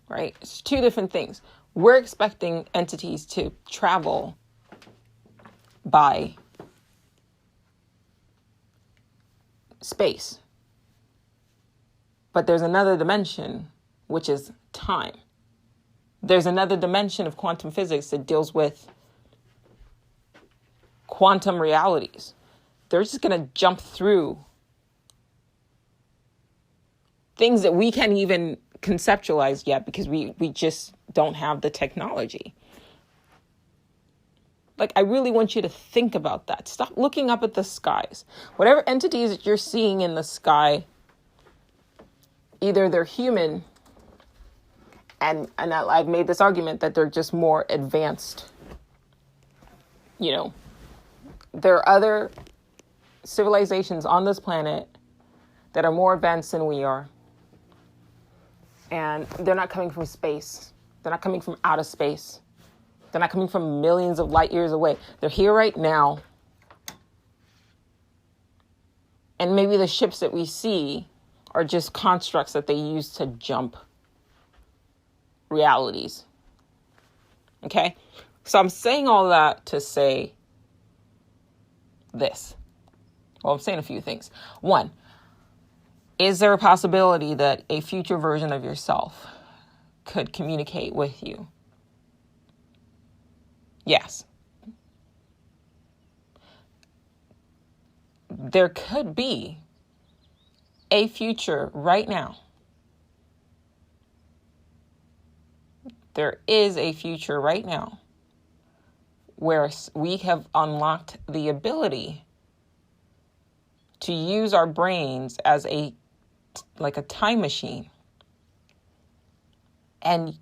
right? It's two different things. We're expecting entities to travel by space. But there's another dimension, which is time. There's another dimension of quantum physics that deals with quantum realities. They're just going to jump through things that we can't even conceptualize yet because we just don't have the technology. Like, I really want you to think about that. Stop looking up at the skies. Whatever entities that you're seeing in the sky, either they're human, and I've made this argument that they're just more advanced. There are other civilizations on this planet that are more advanced than we are. And they're not coming from space. They're not coming from outer space. They're not coming from millions of light years away. They're here right now. And maybe the ships that we see are just constructs that they use to jump realities. Okay? So I'm saying all that to say this. Well, I'm saying a few things. One, is there a possibility that a future version of yourself could communicate with you? Yes. There could be a future right now. There is a future right now where we have unlocked the ability to use our brains as like a time machine and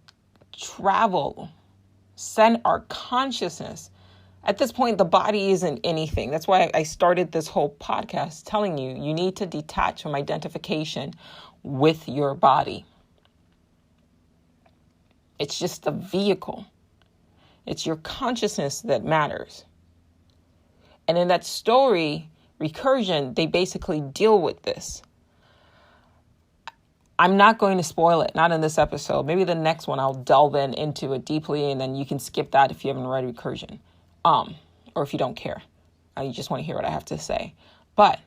travel, send our consciousness. At this point, the body isn't anything. That's why I started this whole podcast telling you, you need to detach from identification with your body. It's just a vehicle. It's your consciousness that matters. And in that story, Recursion, they basically deal with this. I'm not going to spoil it, not in this episode. Maybe the next one I'll delve into it deeply, and then you can skip that if you haven't read Recursion. Or if you don't care. You just want to hear what I have to say. But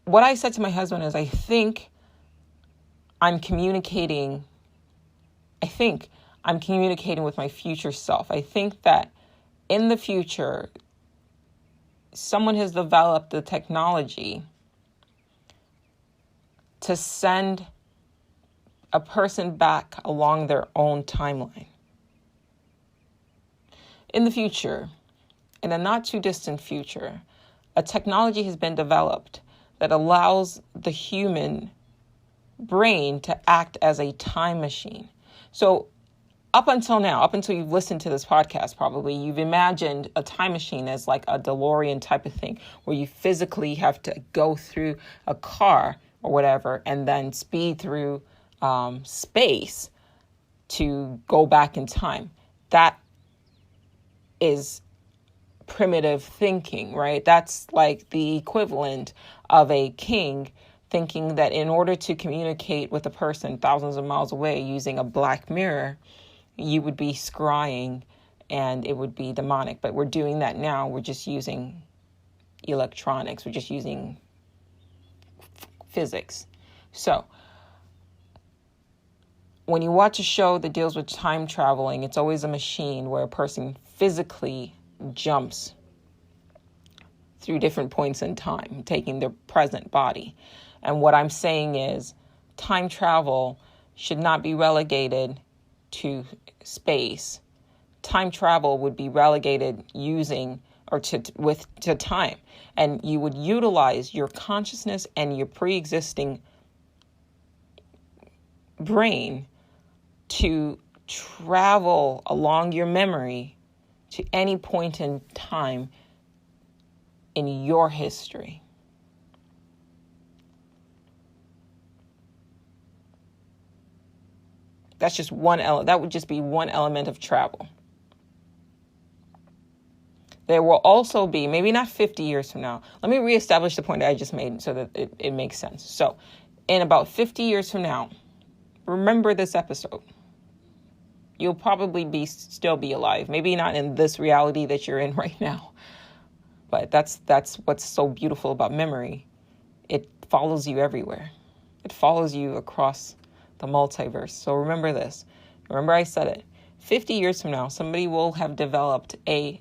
what I said to my husband is, I think I'm communicating with my future self. I think that in the future, someone has developed the technology to send a person back along their own timeline. In the future, in a not too distant future, a technology has been developed that allows the human brain to act as a time machine. So up until you've listened to this podcast, probably you've imagined a time machine as like a DeLorean type of thing, where you physically have to go through a car or whatever and then speed through space to go back in time. That is primitive thinking, right? That's like the equivalent of a king thinking that in order to communicate with a person thousands of miles away using a black mirror, you would be scrying and it would be demonic. But we're doing that now. We're just using electronics. We're just using physics. So when you watch a show that deals with time traveling, it's always a machine where a person physically jumps through different points in time, taking their present body. And what I'm saying is time travel should not be relegated to space. Time travel would be relegated using or to time. And you would utilize your consciousness and your pre-existing brain to travel along your memory to any point in time in your history. That's just one element. That would just be one element of travel. There will also be, maybe not 50 years from now. Let me reestablish the point that I just made so that it makes sense. So in about 50 years from now, remember this episode. You'll probably still be alive. Maybe not in this reality that you're in right now. But that's what's so beautiful about memory. It follows you everywhere. It follows you across the multiverse. So remember this. Remember I said it. 50 years from now, somebody will have developed a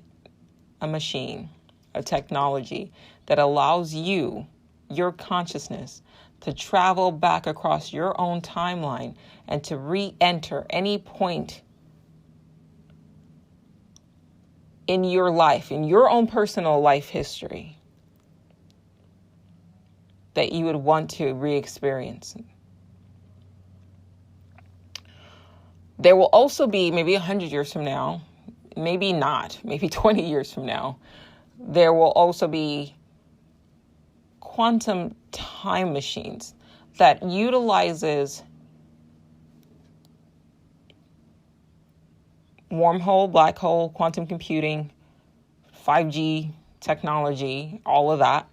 machine, a technology that allows you, your consciousness, to travel back across your own timeline and to re-enter any point in your life, in your own personal life history that you would want to re-experience. There will also be, maybe 100 years from now, maybe not, maybe 20 years from now, there will also be quantum time machines that utilizes wormhole, black hole, quantum computing, 5G technology, all of that,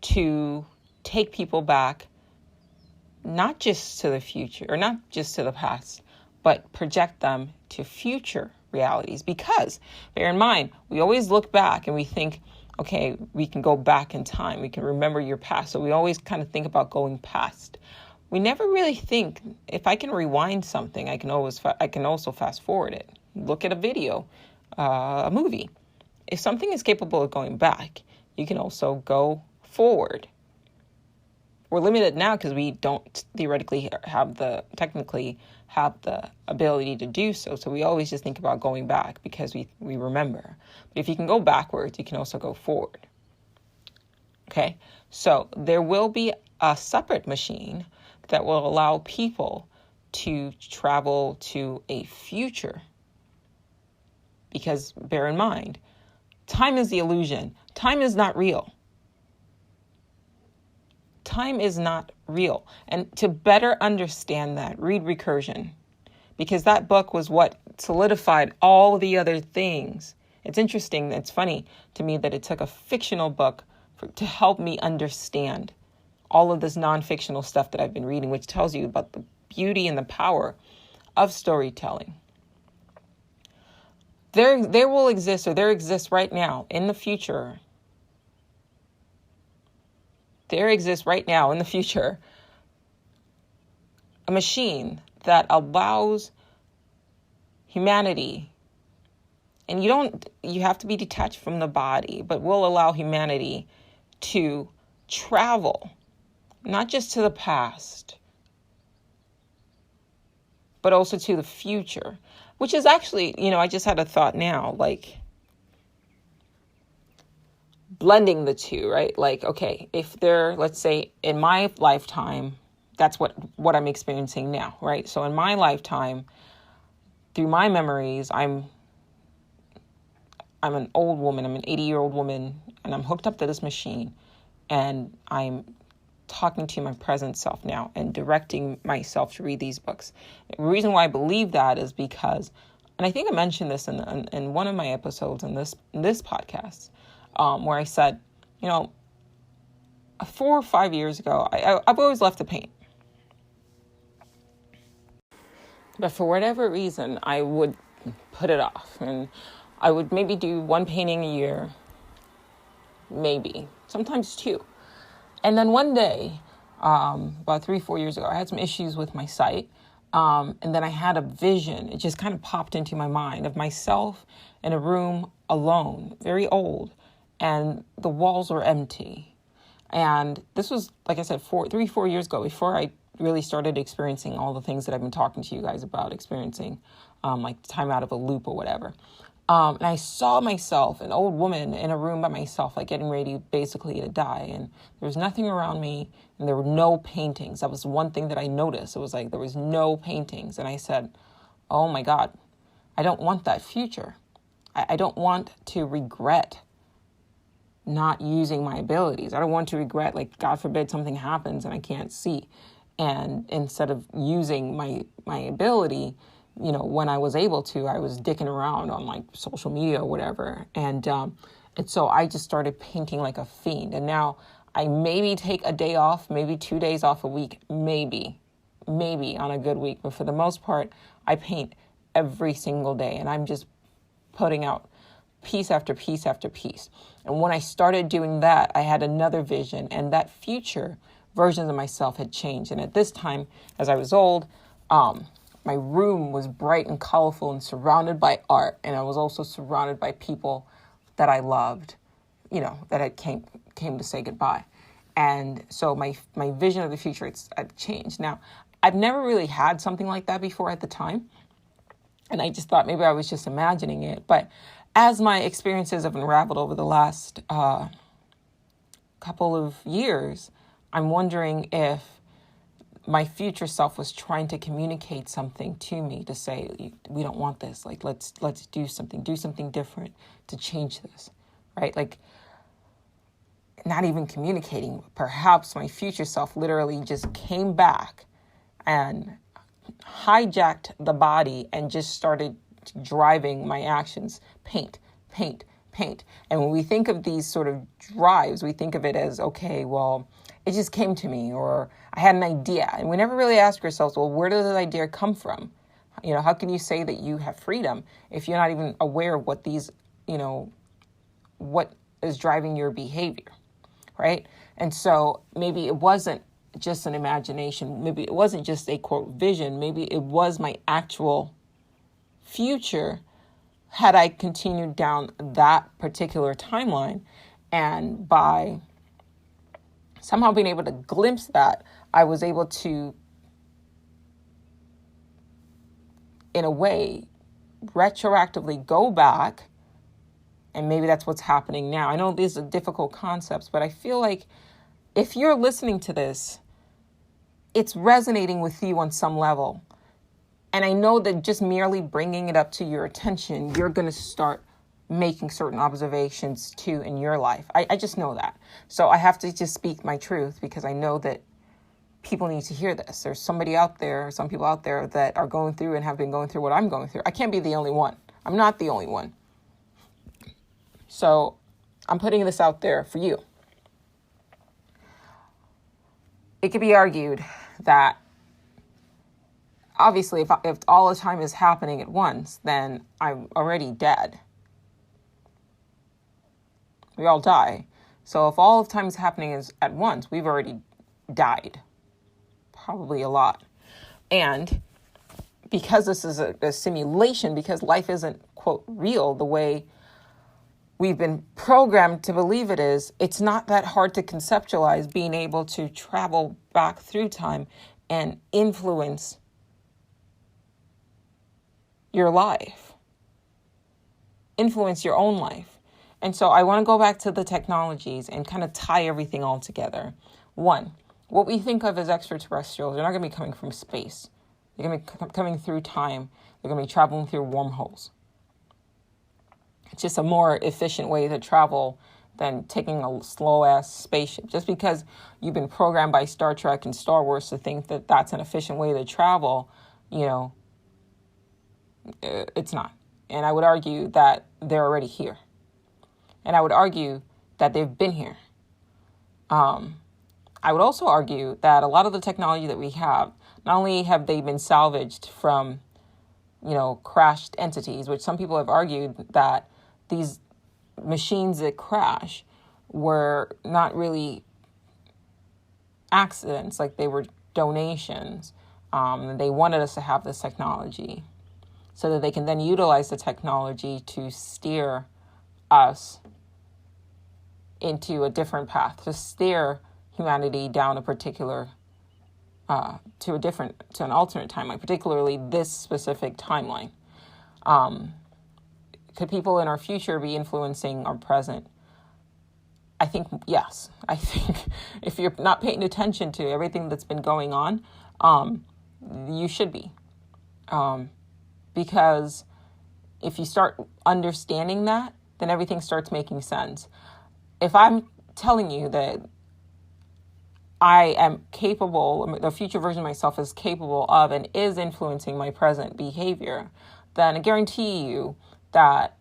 to take people back, not just to the future, or not just to the past, but project them to future realities. Because, bear in mind, we always look back and we think, okay, we can go back in time. We can remember your past. So we always kind of think about going past. We never really think, if I can rewind something, I can also fast forward it. Look at a video, a movie. If something is capable of going back, you can also go forward. We're limited now because we don't technically have the ability to do so. So we always just think about going back because we remember. But if you can go backwards, you can also go forward. Okay? So there will be a separate machine that will allow people to travel to a future. Because bear in mind, time is the illusion. Time is not real. Time is not real. And to better understand that, read Recursion, because that book was what solidified all the other things. It's interesting. It's funny to me that it took a fictional book to help me understand all of this non-fictional stuff that I've been reading, which tells you about the beauty and the power of storytelling. There will exist, or there exists right now in the future. There exists right now in the future a machine that allows humanity, and you have to be detached from the body, but will allow humanity to travel, not just to the past, but also to the future, which is actually, I just had a thought now, like, blending the two, right? Like, okay, if let's say in my lifetime, that's what I'm experiencing now, right? So in my lifetime, through my memories, I'm an old woman, I'm an 80-year-old woman, and I'm hooked up to this machine, and I'm talking to my present self now and directing myself to read these books. The reason why I believe that is because And I think I mentioned this in one of my episodes in this podcast, where I said, 4 or 5 years ago, I've always loved to paint. But for whatever reason, I would put it off. And I would maybe do one painting a year, maybe, sometimes 2. And then one day, about 3-4 years ago, I had some issues with my sight. And then I had a vision. It just kind of popped into my mind of myself in a room alone, very old, and the walls were empty. And this was, like I said, 3-4 years ago, before I really started experiencing all the things that I've been talking to you guys about experiencing, like time out of a loop or whatever. And I saw myself, an old woman, in a room by myself, like getting ready basically to die. And there was nothing around me, and there were no paintings. That was one thing that I noticed. It was like there was no paintings. And I said, oh my God, I don't want that future. I don't want to regret not using my abilities. I don't want to regret, like, God forbid something happens and I can't see. And instead of using my ability, when I was able to, I was dicking around on like social media or whatever. And so I just started painting like a fiend. And now I maybe take a day off, maybe 2 days off a week, maybe on a good week. But for the most part, I paint every single day, and I'm just putting out piece after piece after piece. And when I started doing that, I had another vision, and that future versions of myself had changed. And at this time, as I was old, my room was bright and colorful and surrounded by art. And I was also surrounded by people that I loved, that had came to say goodbye. And so my vision of the future had changed. Now, I've never really had something like that before at the time. And I just thought maybe I was just imagining it. But as my experiences have unraveled over the last couple of years, I'm wondering if my future self was trying to communicate something to me to say, we don't want this. Like, let's do something different to change this, right? Like, not even communicating. Perhaps my future self literally just came back and hijacked the body and just started driving my actions. Paint. And when we think of these sort of drives, we think of it as, okay, well, it just came to me, or I had an idea. And we never really ask ourselves, well, where does that idea come from? How can you say that you have freedom if you're not even aware of what these, what is driving your behavior, right? And so maybe it wasn't just an imagination. Maybe it wasn't just a, quote, vision. Maybe it was my actual future had I continued down that particular timeline. And by somehow being able to glimpse that, I was able to, in a way, retroactively go back, and maybe that's what's happening now. I know these are difficult concepts, but I feel like if you're listening to this, it's resonating with you on some level. And I know that just merely bringing it up to your attention, you're going to start making certain observations too in your life. I just know that. So I have to just speak my truth, because I know that people need to hear this. There's somebody out there, some people out there that are going through and have been going through what I'm going through. I can't be the only one. I'm not the only one. So I'm putting this out there for you. It could be argued that obviously if all the time is happening at once, then I'm already dead. We all die. So if all of time is happening is at once, we've already died. Probably a lot. And because this is a simulation, because life isn't, quote, real the way we've been programmed to believe it is, it's not that hard to conceptualize being able to travel back through time and influence your life. Influence your own life. And so I want to go back to the technologies and kind of tie everything all together. One, what we think of as extraterrestrials, they're not going to be coming from space. They're going to be coming through time. They're going to be traveling through wormholes. It's just a more efficient way to travel than taking a slow-ass spaceship. Just because you've been programmed by Star Trek and Star Wars to think that that's an efficient way to travel, It's not. And I would argue that they're already here. And I would argue that they've been here. I would also argue that a lot of the technology that we have, not only have they been salvaged from, crashed entities, which some people have argued that these machines that crash were not really accidents, like they were donations. They wanted us to have this technology so that they can then utilize the technology to steer us into a different path, to steer humanity down a particular, to an alternate timeline, particularly this specific timeline. Could people in our future be influencing our present? I think yes. I think if you're not paying attention to everything that's been going on, you should be. Because if you start understanding that, then everything starts making sense. If I'm telling you that I am capable, the future version of myself is capable of and is influencing my present behavior, then I guarantee you that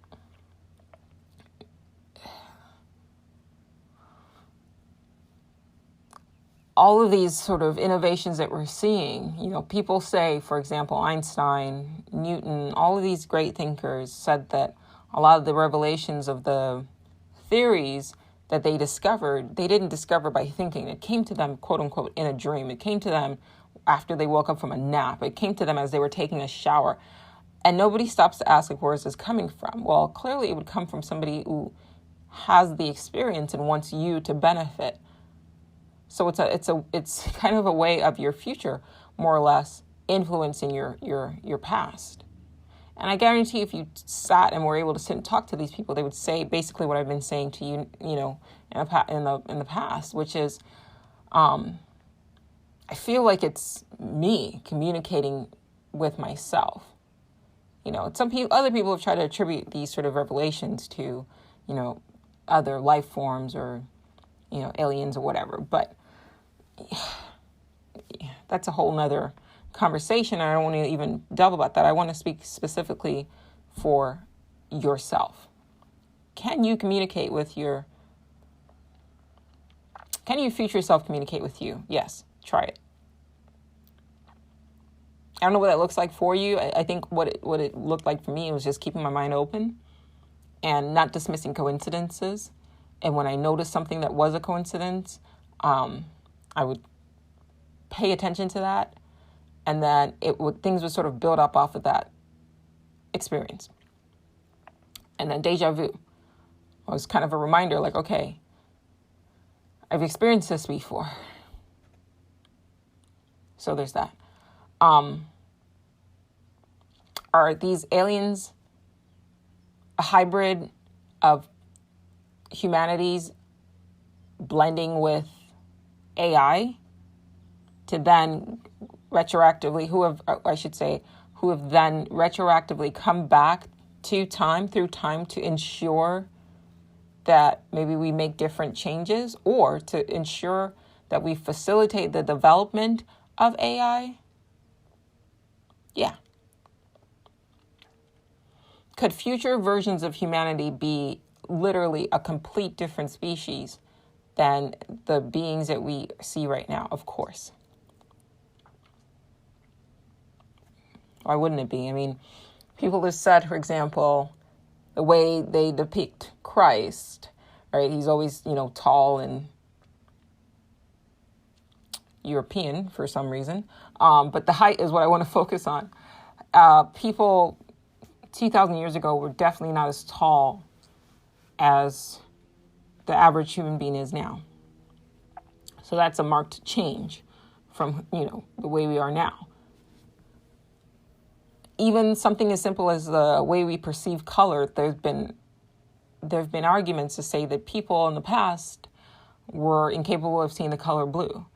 all of these sort of innovations that we're seeing, people say, for example, Einstein, Newton, all of these great thinkers said that a lot of the revelations of the theories that they discovered, they didn't discover by thinking. It came to them, quote unquote, in a dream. It came to them after they woke up from a nap. It came to them as they were taking a shower. And nobody stops to ask, where is this coming from? Well, clearly it would come from somebody who has the experience and wants you to benefit. So it's kind of a way of your future, more or less, influencing your past. And I guarantee if you sat and were able to sit and talk to these people, they would say basically what I've been saying to you, in the past, which is, I feel like it's me communicating with myself. Other people have tried to attribute these sort of revelations to, other life forms or, aliens or whatever. But that's a whole nother conversation. I don't want to even delve about that. I want to speak specifically for yourself. Can your future self communicate with you? Yes, try it. I don't know what that looks like for you. I think what it looked like for me was just keeping my mind open and not dismissing coincidences. And when I noticed something that was a coincidence, I would pay attention to that, and then things would sort of build up off of that experience. And then deja vu was kind of a reminder, like, okay, I've experienced this before. So there's that. Are these aliens a hybrid of humanity's blending with AI to then retroactively, who have then retroactively come back through time to ensure that maybe we make different changes, or to ensure that we facilitate the development of AI? Yeah. Could future versions of humanity be literally a complete different species than the beings that we see right now? Of course. Why wouldn't it be? I mean, people have said, for example, the way they depict Christ, right? He's always, tall and European for some reason. But the height is what I want to focus on. People 2,000 years ago were definitely not as tall as the average human being is now. So that's a marked change from, the way we are now. Even something as simple as the way we perceive color, there have been arguments to say that people in the past were incapable of seeing the color blue,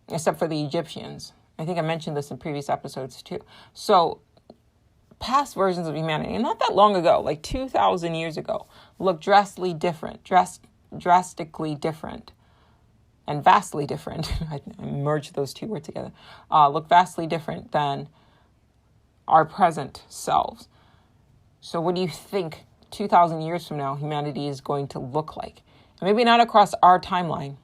except for the Egyptians. I think I mentioned this in previous episodes too. So past versions of humanity, and not that long ago, like 2,000 years ago, looked drastically different. and vastly different, I merged those two words together, look vastly different than our present selves. So what do you think 2,000 years from now humanity is going to look like? Maybe not across our timeline,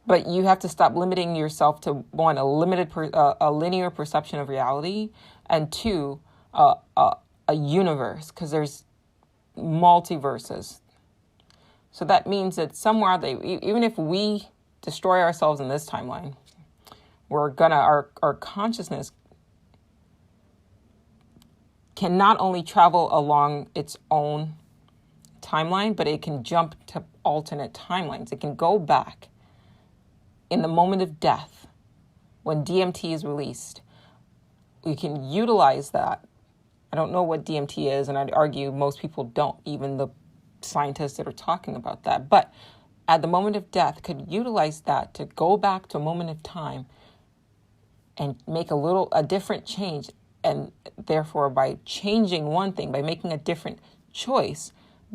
but you have to stop limiting yourself to, one, a linear perception of reality, and two, a universe, because there's multiverses. So that means that somewhere, even if we destroy ourselves in this timeline, our consciousness can not only travel along its own timeline, but it can jump to alternate timelines. It can go back in the moment of death when DMT is released. We can utilize that. I don't know what DMT is, and I'd argue most people don't, even the scientists that are talking about that. But at the moment of death, could utilize that to go back to a moment of time and make a different change. And therefore, by changing one thing, by making a different choice,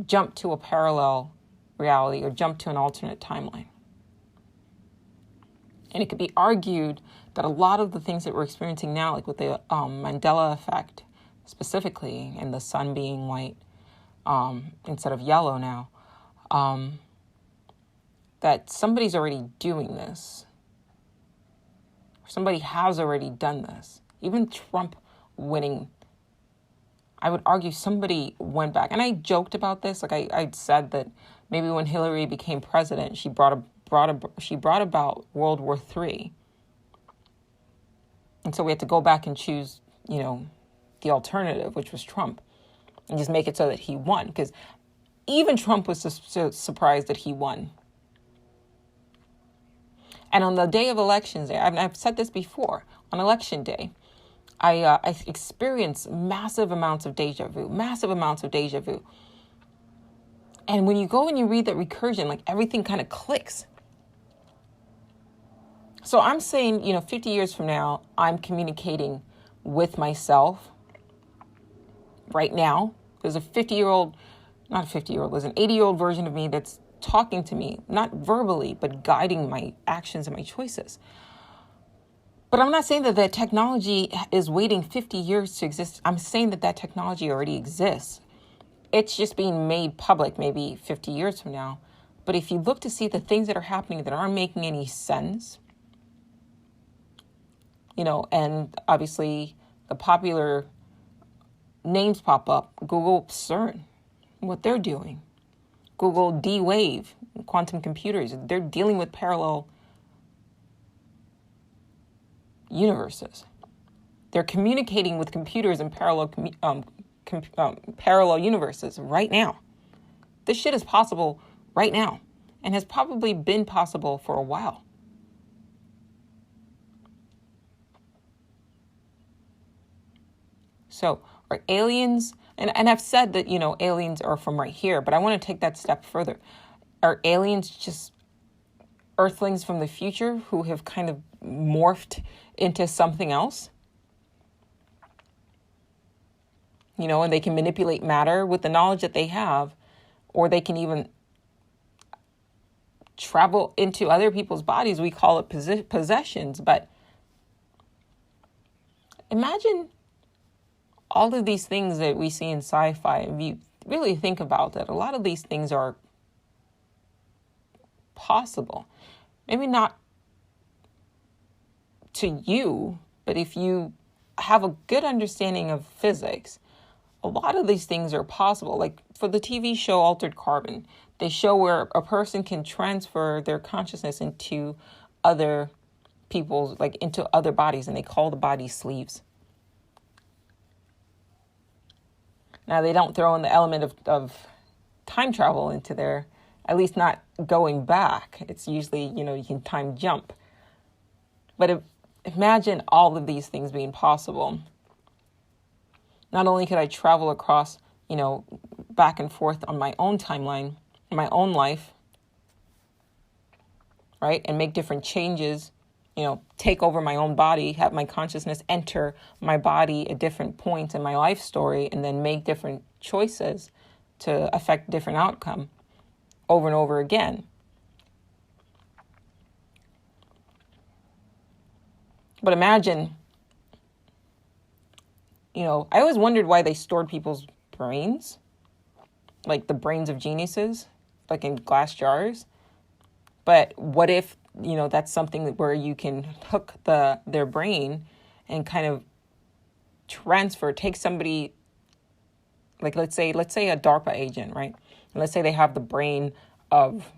jump to a parallel reality or jump to an alternate timeline. And it could be argued that a lot of the things that we're experiencing now, like with the Mandela effect specifically, and the sun being white instead of yellow now, that somebody's already doing this. Somebody has already done this. Even Trump winning, I would argue somebody went back. And I joked about this. Like I said that maybe when Hillary became president, she brought about World War III. And so we had to go back and choose, the alternative, which was Trump, and just make it so that he won. Because even Trump was surprised that he won. And on the day of elections, I've said this before, on election day, I experienced massive amounts of deja vu. And when you go and you read that recursion, like everything kind of clicks. So I'm saying, 50 years from now, I'm communicating with myself right now. There's a 50-year-old, not a 50-year-old, there's an 80-year-old version of me that's talking to me, not verbally, but guiding my actions and my choices. But I'm not saying that technology is waiting 50 years to exist. I'm saying that technology already exists. It's just being made public maybe 50 years from now. But if you look to see the things that are happening that aren't making any sense, and obviously the popular names pop up, Google, CERN, what they're doing. Google D-Wave, quantum computers, they're dealing with parallel universes. They're communicating with computers in parallel universes right now. This shit is possible right now and has probably been possible for a while. So are aliens, and I've said that, aliens are from right here, but I want to take that step further. Are aliens just earthlings from the future who have kind of morphed into something else? And they can manipulate matter with the knowledge that they have, or they can even travel into other people's bodies. We call it possessions, but imagine all of these things that we see in sci-fi, and you really think about that, a lot of these things are possible. Maybe not to you, but if you have a good understanding of physics, a lot of these things are possible. Like for the TV show Altered Carbon, they show where a person can transfer their consciousness into other people's, like into other bodies, and they call the bodies sleeves. Now, they don't throw in the element of time travel into there, at least not going back. It's usually, you can time jump. But imagine all of these things being possible. Not only could I travel across, back and forth on my own timeline, my own life, right? And make different changes, take over my own body, have my consciousness enter my body at different points in my life story, and then make different choices to affect different outcome over and over again. But imagine, I always wondered why they stored people's brains, like the brains of geniuses, like in glass jars. But what if, that's something where you can hook their brain and kind of take somebody, like let's say a DARPA agent, right? And let's say they have the brain of,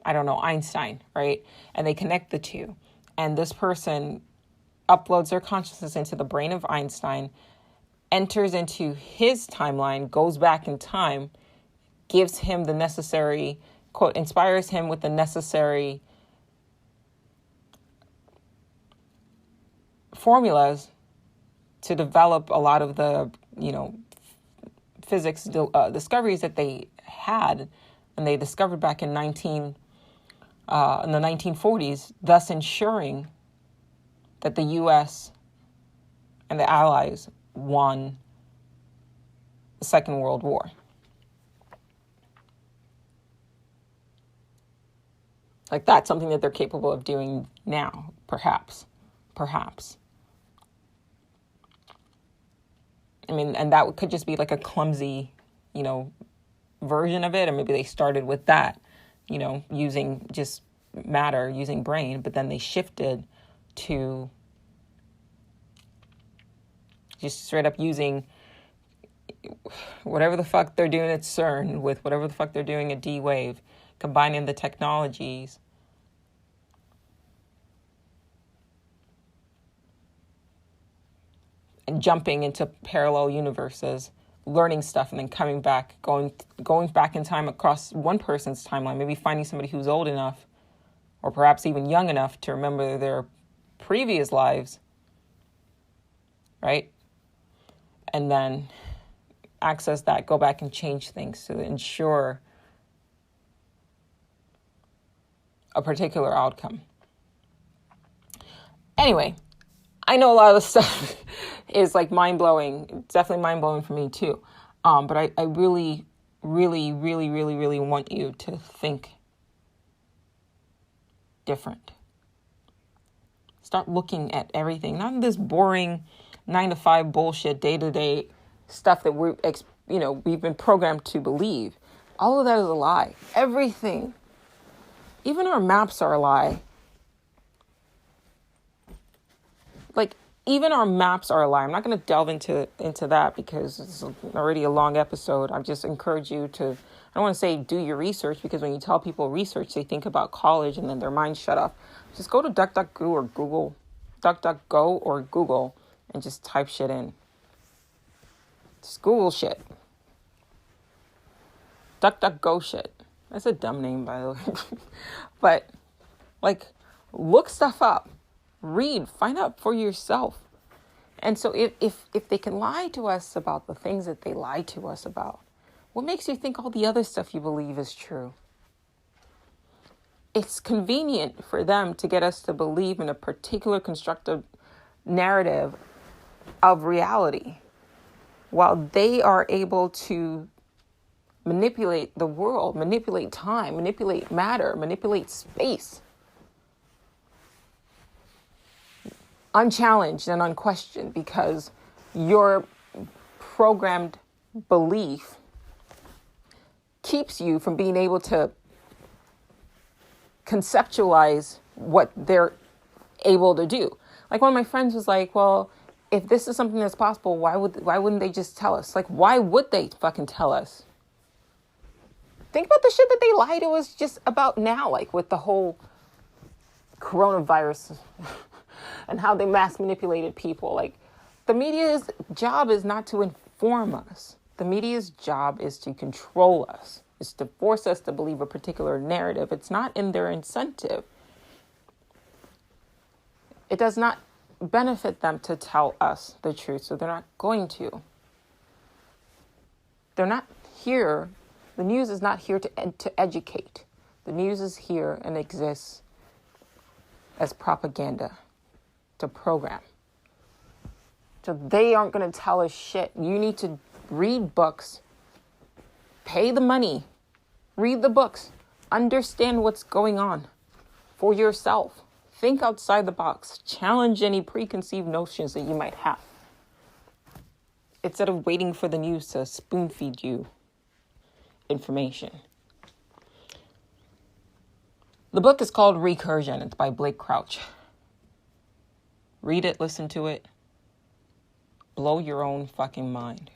I don't know, Einstein, right? And they connect the two. And this person uploads their consciousness into the brain of Einstein, enters into his timeline, goes back in time, gives him the necessary, quote, inspires him with the necessary formulas to develop a lot of the, physics discoveries that they had and they discovered back in in the 1940s, thus ensuring that the U.S. and the Allies won the Second World War. Like, that's something that they're capable of doing now, perhaps. I mean, and that could just be like a clumsy, version of it. Or maybe they started with that, using just matter, using brain, but then they shifted to just straight up using whatever the fuck they're doing at CERN with whatever the fuck they're doing at D-Wave, combining the technologies. And jumping into parallel universes, learning stuff, and then coming back, going back in time across one person's timeline, maybe finding somebody who's old enough or perhaps even young enough to remember their previous lives, right? And then access that, go back and change things to ensure a particular outcome. Anyway, I know a lot of this stuff is like mind-blowing. It's definitely mind-blowing for me too. But I really, really, really, really, really want you to think different. Start looking at everything, not this boring 9-to-5 bullshit, day-to-day stuff that we've been programmed to believe. All of that is a lie. Everything. Even our maps are a lie. Like, even our maps are a lie. I'm not going to delve into that because it's already a long episode. I just encourage you to, I don't want to say do your research, because when you tell people research, they think about college and then their minds shut off. Just go to DuckDuckGo or Google and just type shit in. Just Google shit. DuckDuckGo shit. That's a dumb name, by the way. But, look stuff up. Read. Find out for yourself. And so if they can lie to us about the things that they lie to us about, what makes you think all the other stuff you believe is true? It's convenient for them to get us to believe in a particular constructive narrative of reality, while they are able to manipulate the world, manipulate time, manipulate matter, manipulate space, unchallenged and unquestioned, because your programmed belief keeps you from being able to conceptualize what they're able to do. Like, one of my friends was like, well, if this is something that's possible, why wouldn't they just tell us? Like, why would they fucking tell us? Think about the shit that they lie to us just about now, like with the whole coronavirus and how they mass manipulated people. Like, the media's job is not to inform us. The media's job is to control us. It's to force us to believe a particular narrative. It's not in their incentive. It does not benefit them to tell us the truth, so they're not going to. They're not here. The news is not here to educate. The news is here and exists as propaganda, to program. So they aren't going to tell us shit. You need to read books, pay the money, read the books, understand what's going on for yourself. Think outside the box. Challenge any preconceived notions that you might have. Instead of waiting for the news to spoon feed you information. The book is called Recursion. It's by Blake Crouch. Read it, listen to it. Blow your own fucking mind.